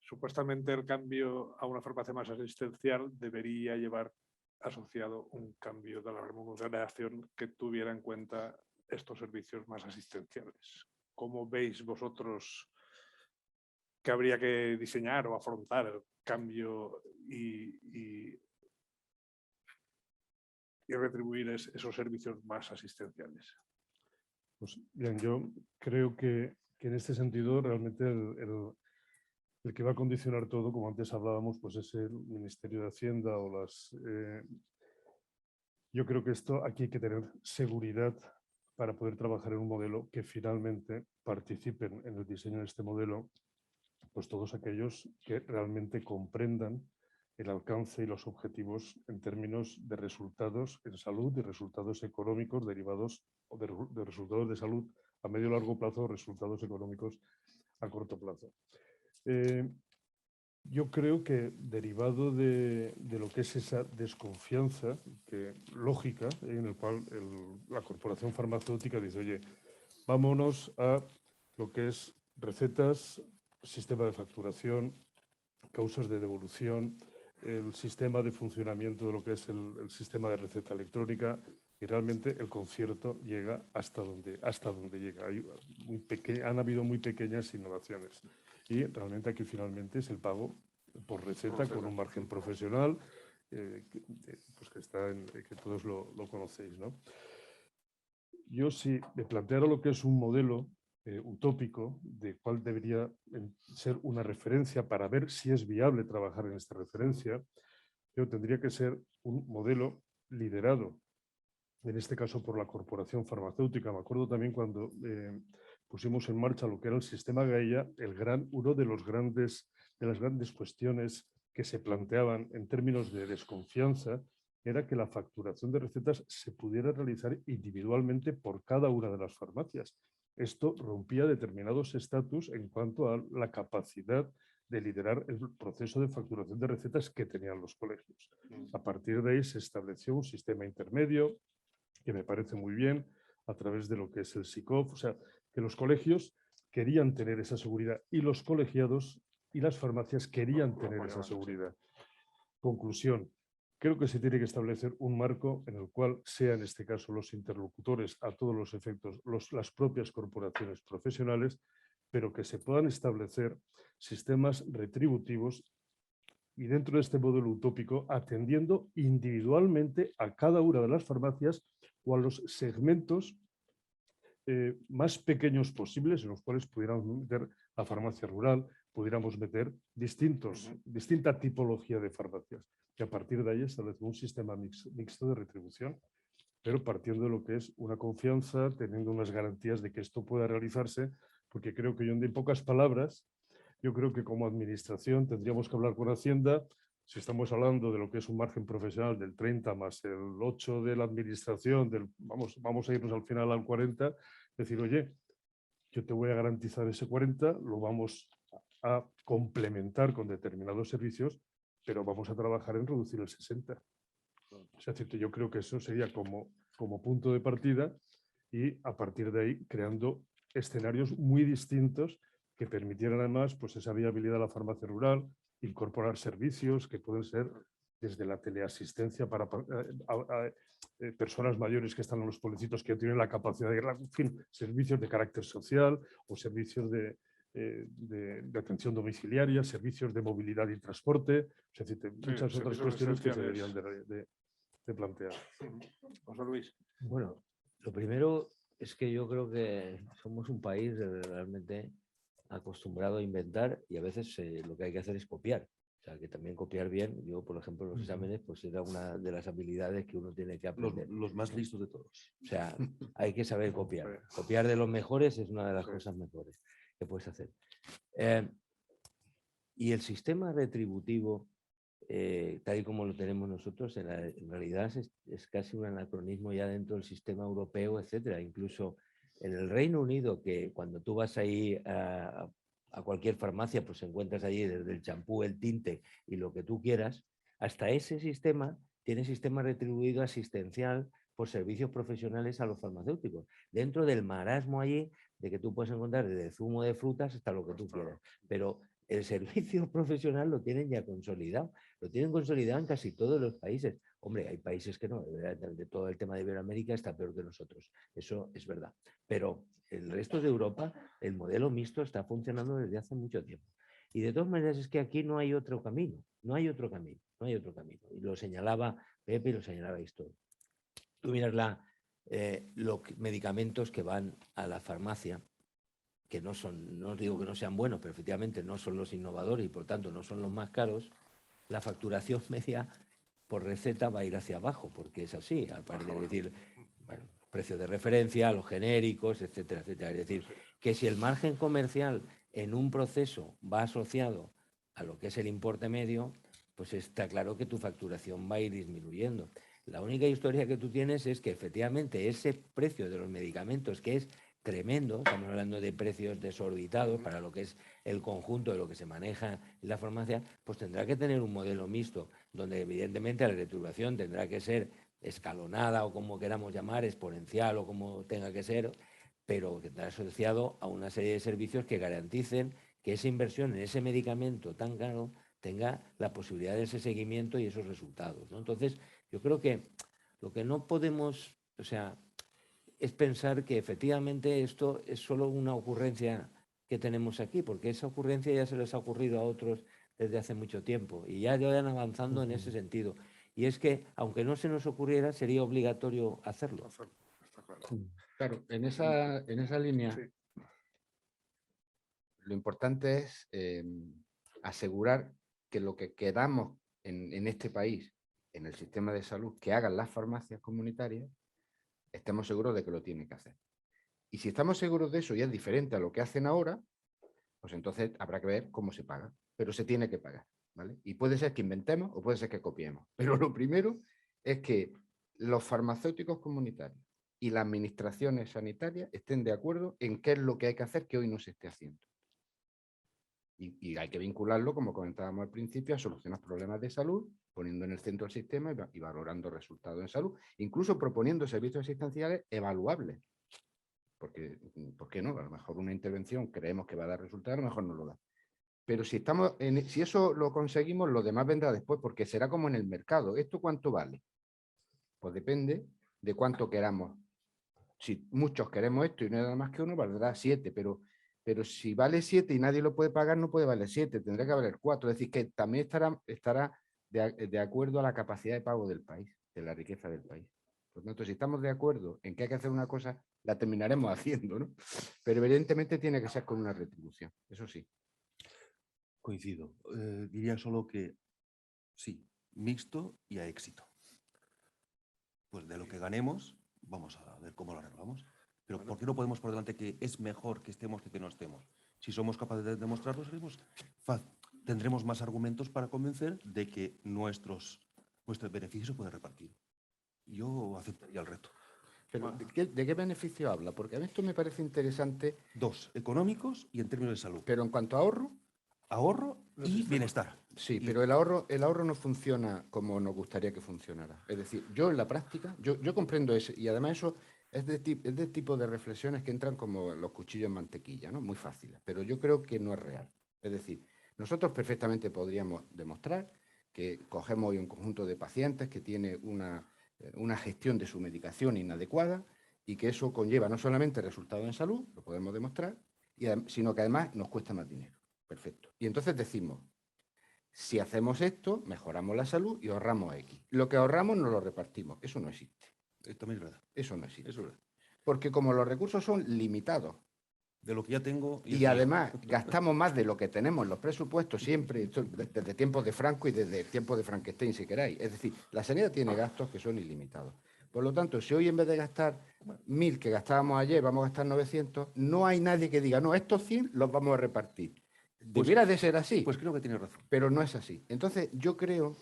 supuestamente el cambio a una farmacia más asistencial debería llevar asociado un cambio de la remuneración que tuviera en cuenta estos servicios más asistenciales. ¿Cómo veis vosotros que habría que diseñar o afrontar el cambio y retribuir esos servicios más asistenciales? Pues bien, yo creo que en este sentido realmente el que va a condicionar todo, como antes hablábamos, pues es el Ministerio de Hacienda o las... yo creo que aquí hay que tener seguridad para poder trabajar en un modelo que finalmente participen en el diseño de este modelo, pues todos aquellos que realmente comprendan el alcance y los objetivos en términos de resultados en salud y resultados económicos derivados o de resultados de salud a medio y largo plazo o resultados económicos a corto plazo. Yo creo que derivado de lo que es esa desconfianza lógica, en el cual la corporación farmacéutica dice, oye, vámonos a lo que es recetas, sistema de facturación, causas de devolución, el sistema de funcionamiento de lo que es el sistema de receta electrónica, y realmente el concierto llega hasta donde llega. Han habido muy pequeñas innovaciones y realmente aquí finalmente es el pago por receta con un margen profesional pues que todos lo conocéis, ¿no? Yo sí me planteara lo que es un modelo utópico de cuál debería ser una referencia para ver si es viable trabajar en esta referencia, yo tendría que ser un modelo liderado, en este caso por la corporación farmacéutica. Me acuerdo también cuando pusimos en marcha lo que era el sistema Gaia, una de las grandes cuestiones que se planteaban en términos de desconfianza era que la facturación de recetas se pudiera realizar individualmente por cada una de las farmacias. Esto rompía determinados estatus en cuanto a la capacidad de liderar el proceso de facturación de recetas que tenían los colegios. A partir de ahí se estableció un sistema intermedio que me parece muy bien, a través de lo que es el SICOF, o sea, que los colegios querían tener esa seguridad y los colegiados y las farmacias querían tener esa seguridad. Conclusión, creo que se tiene que establecer un marco en el cual sean, en este caso, los interlocutores a todos los efectos, las propias corporaciones profesionales, pero que se puedan establecer sistemas retributivos y dentro de este modelo utópico atendiendo individualmente a cada una de las farmacias o a los segmentos más pequeños posibles en los cuales pudiéramos meter la farmacia rural, pudiéramos meter distinta tipología de farmacias. Y a partir de ahí establecer un sistema mixto de retribución, pero partiendo de lo que es una confianza, teniendo unas garantías de que esto pueda realizarse, porque creo que yo, en pocas palabras, yo creo que como administración tendríamos que hablar con Hacienda. Si estamos hablando de lo que es un margen profesional del 30 más el 8 de la administración, vamos a irnos al final al 40, decir, oye, yo te voy a garantizar ese 40, lo vamos a complementar con determinados servicios, pero vamos a trabajar en reducir el 60. O sea, yo creo que eso sería como punto de partida y a partir de ahí creando escenarios muy distintos que permitieran además pues, esa viabilidad de la farmacia rural, incorporar servicios que pueden ser desde la teleasistencia para personas mayores que están en los pueblecitos que tienen la capacidad de, en fin, servicios de carácter social o servicios de atención domiciliaria, servicios de movilidad y transporte, es decir, muchas otras cuestiones que se deberían de plantear. José Luis. Bueno, lo primero es que yo creo que somos un país realmente acostumbrado a inventar y a veces lo que hay que hacer es copiar. O sea, que también copiar bien, yo por ejemplo los exámenes, pues era una de las habilidades que uno tiene que aprender. Los más listos de todos. O sea, hay que saber copiar. Copiar de los mejores es una de las cosas mejores que puedes hacer. Y el sistema retributivo, tal y como lo tenemos nosotros, en realidad es casi un anacronismo ya dentro del sistema europeo, etcétera. Incluso en el Reino Unido, que cuando tú vas ahí a cualquier farmacia, pues encuentras allí desde el champú, el tinte y lo que tú quieras, hasta ese sistema tiene sistema retribuido asistencial por servicios profesionales a los farmacéuticos. Dentro del marasmo allí, de que tú puedes encontrar desde zumo de frutas hasta lo que tú quieras. Pero el servicio profesional lo tienen ya consolidado. Lo tienen consolidado en casi todos los países. Hombre, hay países que no. De todo el tema de Iberoamérica está peor que nosotros. Eso es verdad. Pero el resto de Europa, el modelo mixto está funcionando desde hace mucho tiempo. Y de todas maneras es que aquí no hay otro camino. No hay otro camino. No hay otro camino. Y lo señalaba Pepe y lo señalabais todos. Tú miras los medicamentos que van a la farmacia, que no son, no digo que no sean buenos, pero efectivamente no son los innovadores y por tanto no son los más caros, la facturación media por receta va a ir hacia abajo, porque es así, aparte de decir, bueno, precios de referencia, los genéricos, etcétera, etcétera. Es decir, que si el margen comercial en un proceso va asociado a lo que es el importe medio, pues está claro que tu facturación va a ir disminuyendo. La única historia que tú tienes es que efectivamente ese precio de los medicamentos, que es tremendo, estamos hablando de precios desorbitados para lo que es el conjunto de lo que se maneja en la farmacia, pues tendrá que tener un modelo mixto, donde evidentemente la retribución tendrá que ser escalonada o como queramos llamar, exponencial o como tenga que ser, pero que estará asociado a una serie de servicios que garanticen que esa inversión en ese medicamento tan caro tenga la posibilidad de ese seguimiento y esos resultados, ¿no? Entonces, yo creo que lo que no podemos, o sea, es pensar que efectivamente esto es solo una ocurrencia que tenemos aquí, porque esa ocurrencia ya se les ha ocurrido a otros desde hace mucho tiempo y ya van avanzando en ese sentido. Y es que, aunque no se nos ocurriera, sería obligatorio hacerlo. Claro, en esa línea, Sí. lo importante es asegurar que lo que queramos en este país, en el sistema de salud, que hagan las farmacias comunitarias, estemos seguros de que lo tienen que hacer. Y si estamos seguros de eso y es diferente a lo que hacen ahora, pues entonces habrá que ver cómo se paga, pero se tiene que pagar, ¿vale? Y puede ser que inventemos o puede ser que copiemos, pero lo primero es que los farmacéuticos comunitarios y las administraciones sanitarias estén de acuerdo en qué es lo que hay que hacer que hoy no se esté haciendo. Y hay que vincularlo, como comentábamos al principio, a solucionar problemas de salud, poniendo en el centro el sistema y valorando resultados en salud, incluso proponiendo servicios asistenciales evaluables. Porque, ¿por qué no? A lo mejor una intervención creemos que va a dar resultados, a lo mejor no lo da. Pero si si eso lo conseguimos, lo demás vendrá después, porque será como en el mercado. ¿Esto cuánto vale? Pues depende de cuánto queramos. Si muchos queremos esto y no hay nada más que uno, valdrá 7, pero si vale 7 y nadie lo puede pagar, no puede valer 7, tendrá que valer 4. Es decir, que también estará de acuerdo a la capacidad de pago del país, de la riqueza del país. Por lo tanto, si estamos de acuerdo en que hay que hacer una cosa, la terminaremos haciendo, ¿no? Pero evidentemente tiene que ser con una retribución, eso sí. Coincido. Diría solo que sí, mixto y a éxito. Pues de lo que ganemos, vamos a ver cómo lo arreglamos. Pero ¿por qué no podemos por delante que es mejor que estemos que no estemos? Si somos capaces de demostrarlo, tendremos más argumentos para convencer de que nuestro beneficio se puede repartir. Yo aceptaría el reto. Pero ¿de qué beneficio habla? Porque a mí esto me parece interesante. 2, económicos y en términos de salud. Pero en cuanto a ahorro. Ahorro y bienestar. Sí, pero el ahorro no funciona como nos gustaría que funcionara. Es decir, yo en la práctica, yo comprendo eso, y además eso es de tipo de reflexiones que entran como los cuchillos en mantequilla, ¿no? Muy fáciles, pero yo creo que no es real. Es decir, nosotros perfectamente podríamos demostrar que cogemos hoy un conjunto de pacientes que tiene una gestión de su medicación inadecuada y que eso conlleva no solamente resultados en salud, lo podemos demostrar, sino que además nos cuesta más dinero. Perfecto. Y entonces decimos, si hacemos esto, mejoramos la salud y ahorramos X. Lo que ahorramos no lo repartimos. Eso no existe. Esto también es verdad. Eso no existe. Eso es verdad. Porque como los recursos son limitados. De lo que ya tengo. Y además gastamos más de lo que tenemos en los presupuestos siempre, desde tiempos de Franco y desde tiempos de Frankenstein, si queráis. Es decir, la sanidad tiene gastos que son ilimitados. Por lo tanto, si hoy en vez de gastar 1.000 que gastábamos ayer, vamos a gastar 900, no hay nadie que diga, no, estos 100 los vamos a repartir. Debiera de ser así. Pues creo que tiene razón. Pero no es así. Entonces, yo creo,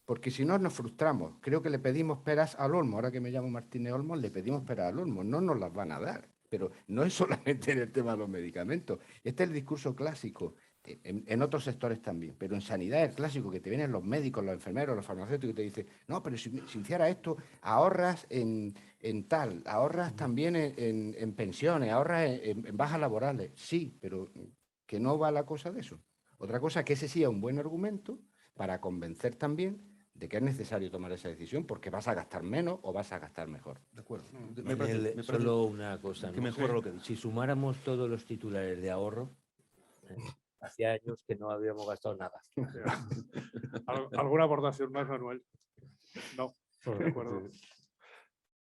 porque si no nos frustramos, creo que le pedimos peras al olmo. Ahora que me llamo Martínez Olmos, le pedimos peras al olmo. No nos las van a dar. Pero no es solamente en el tema de los medicamentos. Este es el discurso clásico, en otros sectores también. Pero en sanidad es el clásico que te vienen los médicos, los enfermeros, los farmacéuticos y te dicen, no, pero si hiciera esto, ahorras en tal, ahorras también en pensiones, ahorras en bajas laborales. Sí, pero que no va la cosa de eso. Otra cosa es que ese sí es un buen argumento para convencer también de que es necesario tomar esa decisión porque vas a gastar menos o vas a gastar mejor. De acuerdo. Solo una cosa, que ¿no? mejora lo que he dicho. Si sumáramos todos los titulares de ahorro, hacía años que no habíamos gastado nada. ¿Alguna aportación más, Manuel? No, de acuerdo.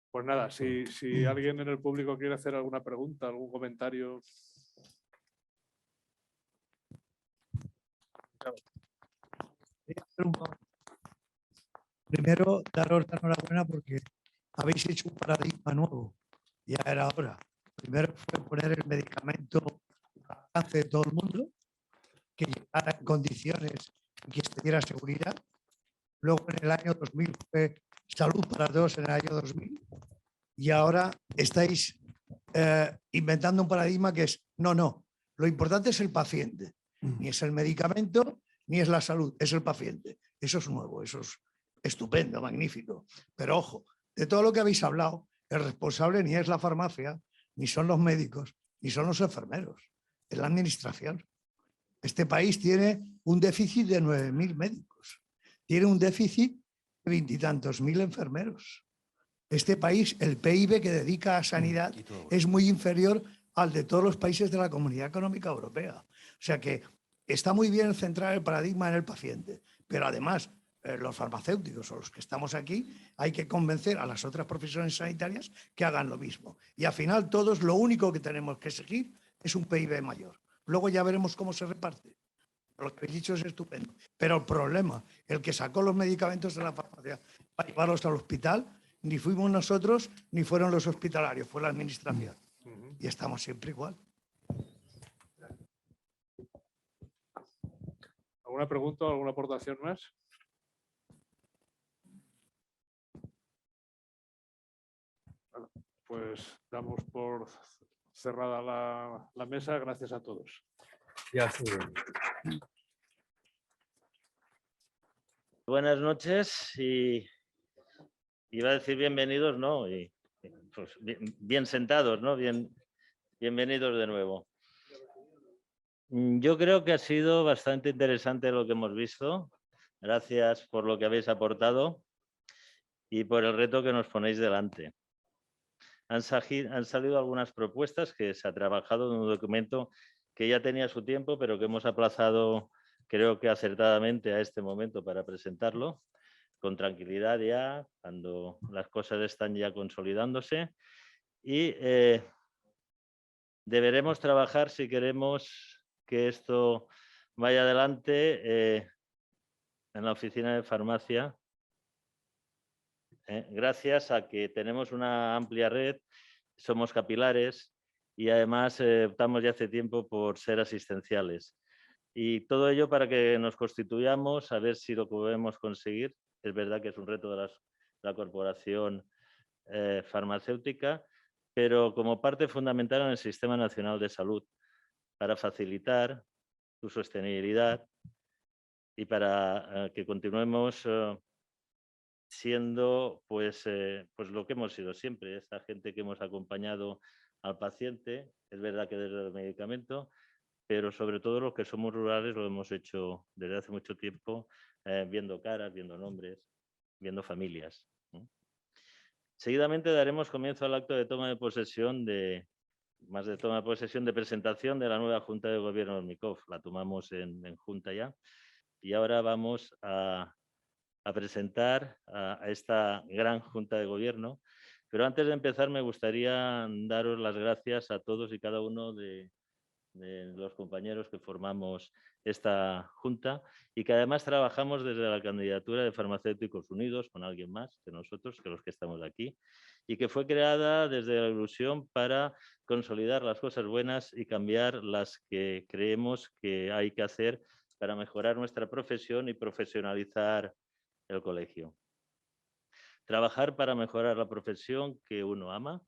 Pues nada, si alguien en el público quiere hacer alguna pregunta, algún comentario. Primero, daros la enhorabuena porque habéis hecho un paradigma nuevo. Ya era hora. Primero fue poner el medicamento al alcance de todo el mundo, que llegara en condiciones y que estuviera seguridad. Luego en el año 2000 fue salud para todos en el año 2000. Y ahora estáis inventando un paradigma que es, no, lo importante es el paciente. Ni es el medicamento, ni es la salud, es el paciente. Eso es nuevo, eso es estupendo, magnífico. Pero ojo, de todo lo que habéis hablado, el responsable ni es la farmacia, ni son los médicos, ni son los enfermeros, es la administración. Este país tiene un déficit de 9.000 médicos, tiene un déficit de 20 y tantos mil enfermeros. Este país, el PIB que dedica a sanidad es muy inferior al de todos los países de la Comunidad Económica Europea. O sea que está muy bien centrar el paradigma en el paciente, pero además los farmacéuticos o los que estamos aquí hay que convencer a las otras profesiones sanitarias que hagan lo mismo. Y al final todos lo único que tenemos que seguir es un PIB mayor. Luego ya veremos cómo se reparte. Lo que habéis dicho es estupendo. Pero el problema, el que sacó los medicamentos de la farmacia para llevarlos al hospital, ni fuimos nosotros, ni fueron los hospitalarios, fue la administración. Y estamos siempre igual. ¿Alguna pregunta o alguna aportación más? Bueno, pues damos por cerrada la mesa. Gracias a todos. Buenas noches y iba a decir bienvenidos, ¿no? Y pues bien sentados, ¿no? Bienvenidos de nuevo. Yo creo que ha sido bastante interesante lo que hemos visto. Gracias por lo que habéis aportado y por el reto que nos ponéis delante. Han salido algunas propuestas que se ha trabajado en un documento que ya tenía su tiempo, pero que hemos aplazado, creo que acertadamente, a este momento para presentarlo, con tranquilidad ya, cuando las cosas están ya consolidándose. Y deberemos trabajar, si queremos que esto vaya adelante, en la oficina de farmacia, gracias a que tenemos una amplia red, somos capilares y además optamos ya hace tiempo por ser asistenciales. Y todo ello para que nos constituyamos, a ver si lo podemos conseguir. Es verdad que es un reto de la corporación farmacéutica, pero como parte fundamental en el Sistema Nacional de Salud, para facilitar su sostenibilidad y para que continuemos siendo pues lo que hemos sido siempre, esta gente que hemos acompañado al paciente, es verdad que desde el medicamento, pero sobre todo los que somos rurales lo hemos hecho desde hace mucho tiempo, viendo caras, viendo nombres, viendo familias. Seguidamente daremos comienzo al acto de toma de posesión de presentación de la nueva Junta de Gobierno de Hormicov. La tomamos en Junta ya. Y ahora vamos a presentar a esta gran Junta de Gobierno. Pero antes de empezar me gustaría daros las gracias a todos y cada uno de los compañeros que formamos esta Junta y que además trabajamos desde la candidatura de Farmacéuticos Unidos con alguien más que nosotros, que los que estamos aquí, y que fue creada desde la ilusión para consolidar las cosas buenas y cambiar las que creemos que hay que hacer para mejorar nuestra profesión y profesionalizar el colegio. Trabajar para mejorar la profesión que uno ama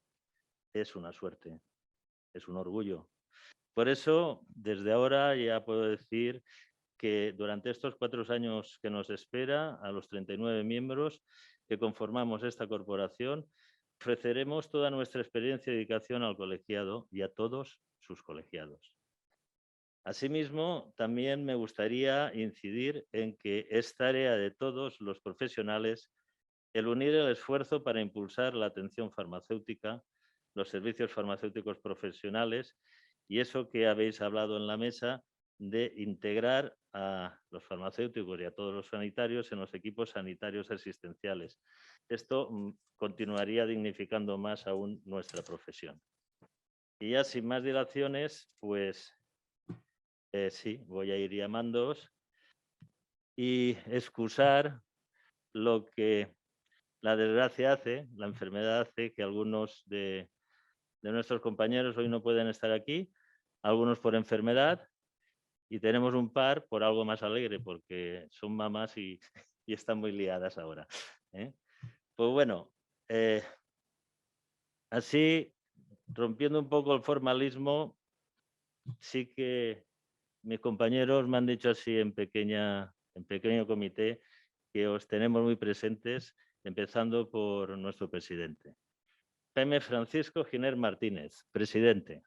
es una suerte, es un orgullo. Por eso, desde ahora ya puedo decir que durante estos 4 años que nos espera, a los 39 miembros que conformamos esta corporación, ofreceremos toda nuestra experiencia y dedicación al colegiado y a todos sus colegiados. Asimismo, también me gustaría incidir en que es tarea de todos los profesionales el unir el esfuerzo para impulsar la atención farmacéutica, los servicios farmacéuticos profesionales y eso que habéis hablado en la mesa de integrar a los farmacéuticos y a todos los sanitarios en los equipos sanitarios asistenciales. Esto continuaría dignificando más aún nuestra profesión. Y ya sin más dilaciones, pues sí, voy a ir llamándoos y excusar lo que la desgracia hace, la enfermedad hace que algunos de nuestros compañeros hoy no pueden estar aquí, algunos por enfermedad y tenemos un par por algo más alegre porque son mamás y están muy liadas ahora. Pues bueno, así rompiendo un poco el formalismo, sí que mis compañeros me han dicho así en pequeño comité que os tenemos muy presentes, empezando por nuestro presidente. Jaime Francisco Giner Martínez, presidente.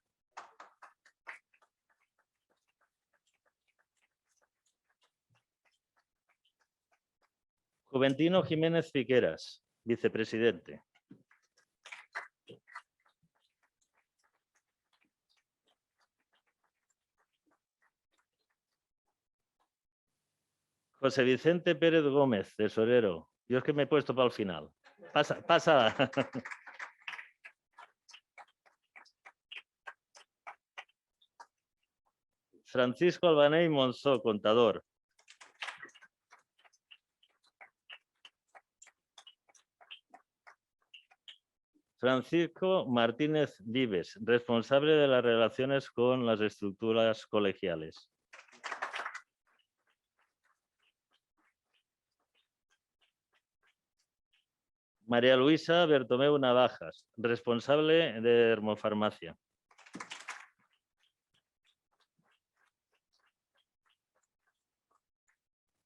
Juventino Jiménez Piqueras, vicepresidente. José Vicente Pérez Gómez, tesorero. Yo es que me he puesto para el final. Pasa. Francisco Albaney Monzó, contador. Francisco Martínez Vives, responsable de las relaciones con las estructuras colegiales. María Luisa Bertomeu Navajas, responsable de Dermofarmacia.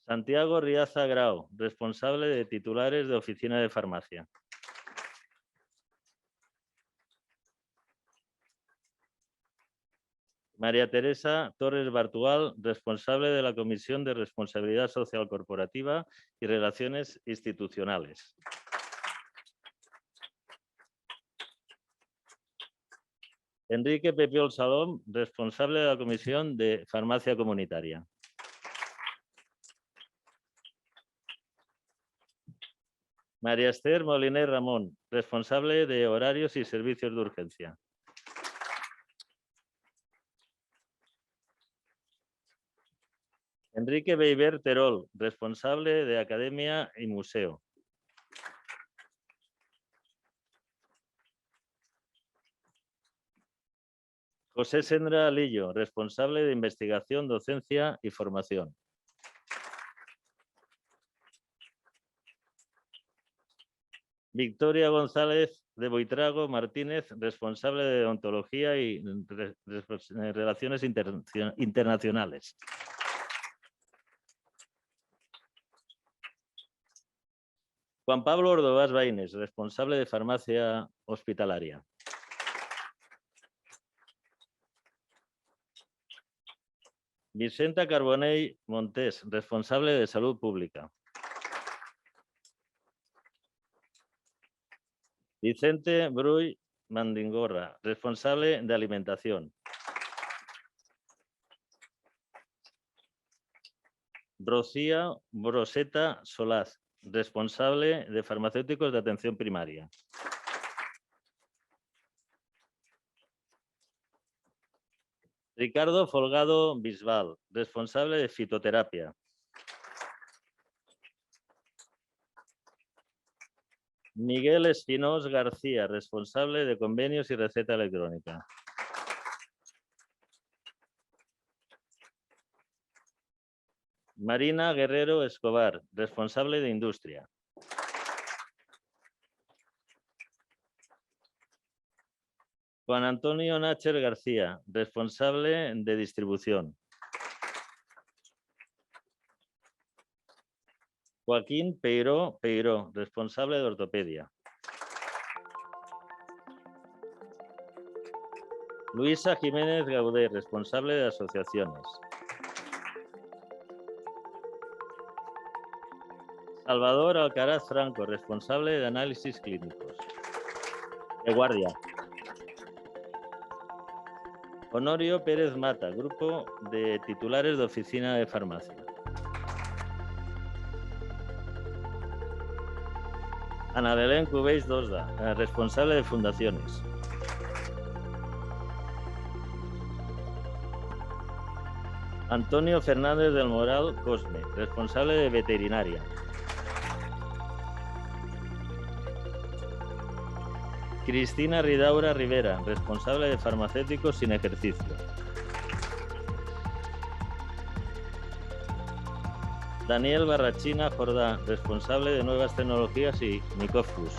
Santiago Riaza Grau, responsable de titulares de Oficina de Farmacia. María Teresa Torres Bartual, responsable de la Comisión de Responsabilidad Social Corporativa y Relaciones Institucionales. Enrique Pepiol Salom, responsable de la Comisión de Farmacia Comunitaria. María Esther Moliner Ramón, responsable de Horarios y Servicios de Urgencia. Enrique Beiber Terol, responsable de Academia y Museo. José Sendra Lillo, responsable de Investigación, Docencia y Formación. Victoria González de Buitrago Martínez, responsable de Ontología y Relaciones Internacionales. Juan Pablo Ordovás Baines, responsable de Farmacia Hospitalaria. Vicenta Carbonell Montés, responsable de Salud Pública. Vicente Bruy Mandingorra, responsable de Alimentación. Rocío Broseta Solaz, responsable de Farmacéuticos de Atención Primaria. Ricardo Folgado Bisbal, responsable de Fitoterapia. Miguel Espinós García, responsable de Convenios y Receta Electrónica. Marina Guerrero Escobar, responsable de Industria. Juan Antonio Nacher García, responsable de Distribución. Joaquín Peiró, responsable de Ortopedia. Luisa Jiménez Gaudé, responsable de Asociaciones. Salvador Alcaraz Franco, responsable de Análisis Clínicos. De Guardia. Honorio Pérez Mata, Grupo de Titulares de Oficina de Farmacia. Ana Belén Cubéis Dosda, responsable de Fundaciones. Antonio Fernández del Moral Cosme, responsable de Veterinaria. Cristina Ridaura Rivera, responsable de Farmacéuticos sin Ejercicio. Daniel Barrachina Jordá, responsable de Nuevas Tecnologías y Nicofus.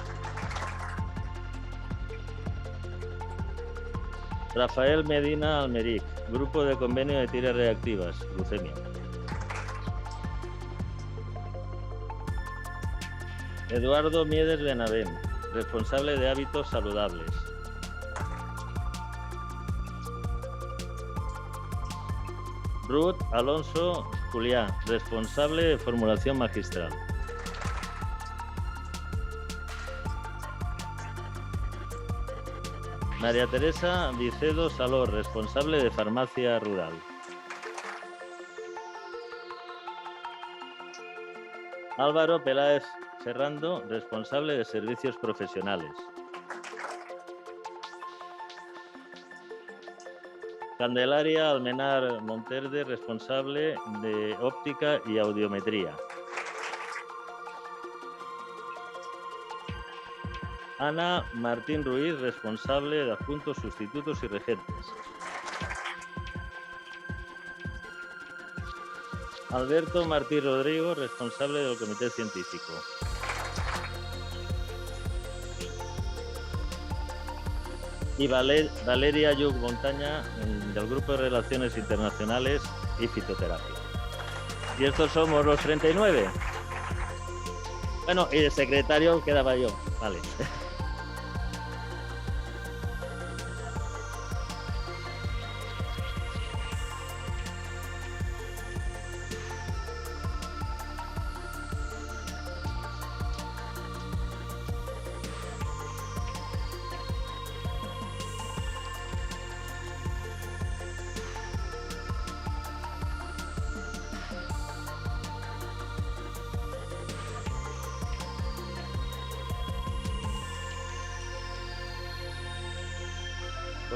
Rafael Medina Almeric, Grupo de Convenio de Tiras Reactivas, Glucemia. Eduardo Miedes Benavén, responsable de Hábitos Saludables. Ruth Alonso Juliá, responsable de Formulación Magistral. María Teresa Vicedo Salor, responsable de Farmacia Rural. Álvaro Peláez Ferrando, responsable de Servicios Profesionales. Candelaria Almenar Monterde, responsable de Óptica y Audiometría. Ana Martín Ruiz, responsable de Adjuntos, Sustitutos y Regentes. Alberto Martí Rodrigo, responsable del Comité Científico. Y Valeria Yug Montaña, del Grupo de Relaciones Internacionales y Fitoterapia. Y estos somos los 39. Bueno, y de secretario quedaba yo. Vale.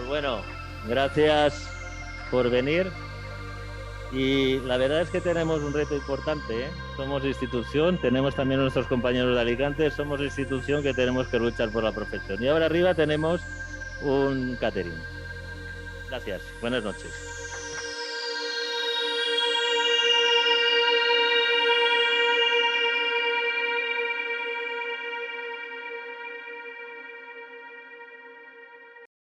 Pues bueno, gracias por venir. Y la verdad es que tenemos un reto importante, ¿eh? Somos institución, tenemos también a nuestros compañeros de Alicante, somos institución que tenemos que luchar por la profesión. Y ahora arriba tenemos un catering. Gracias, buenas noches.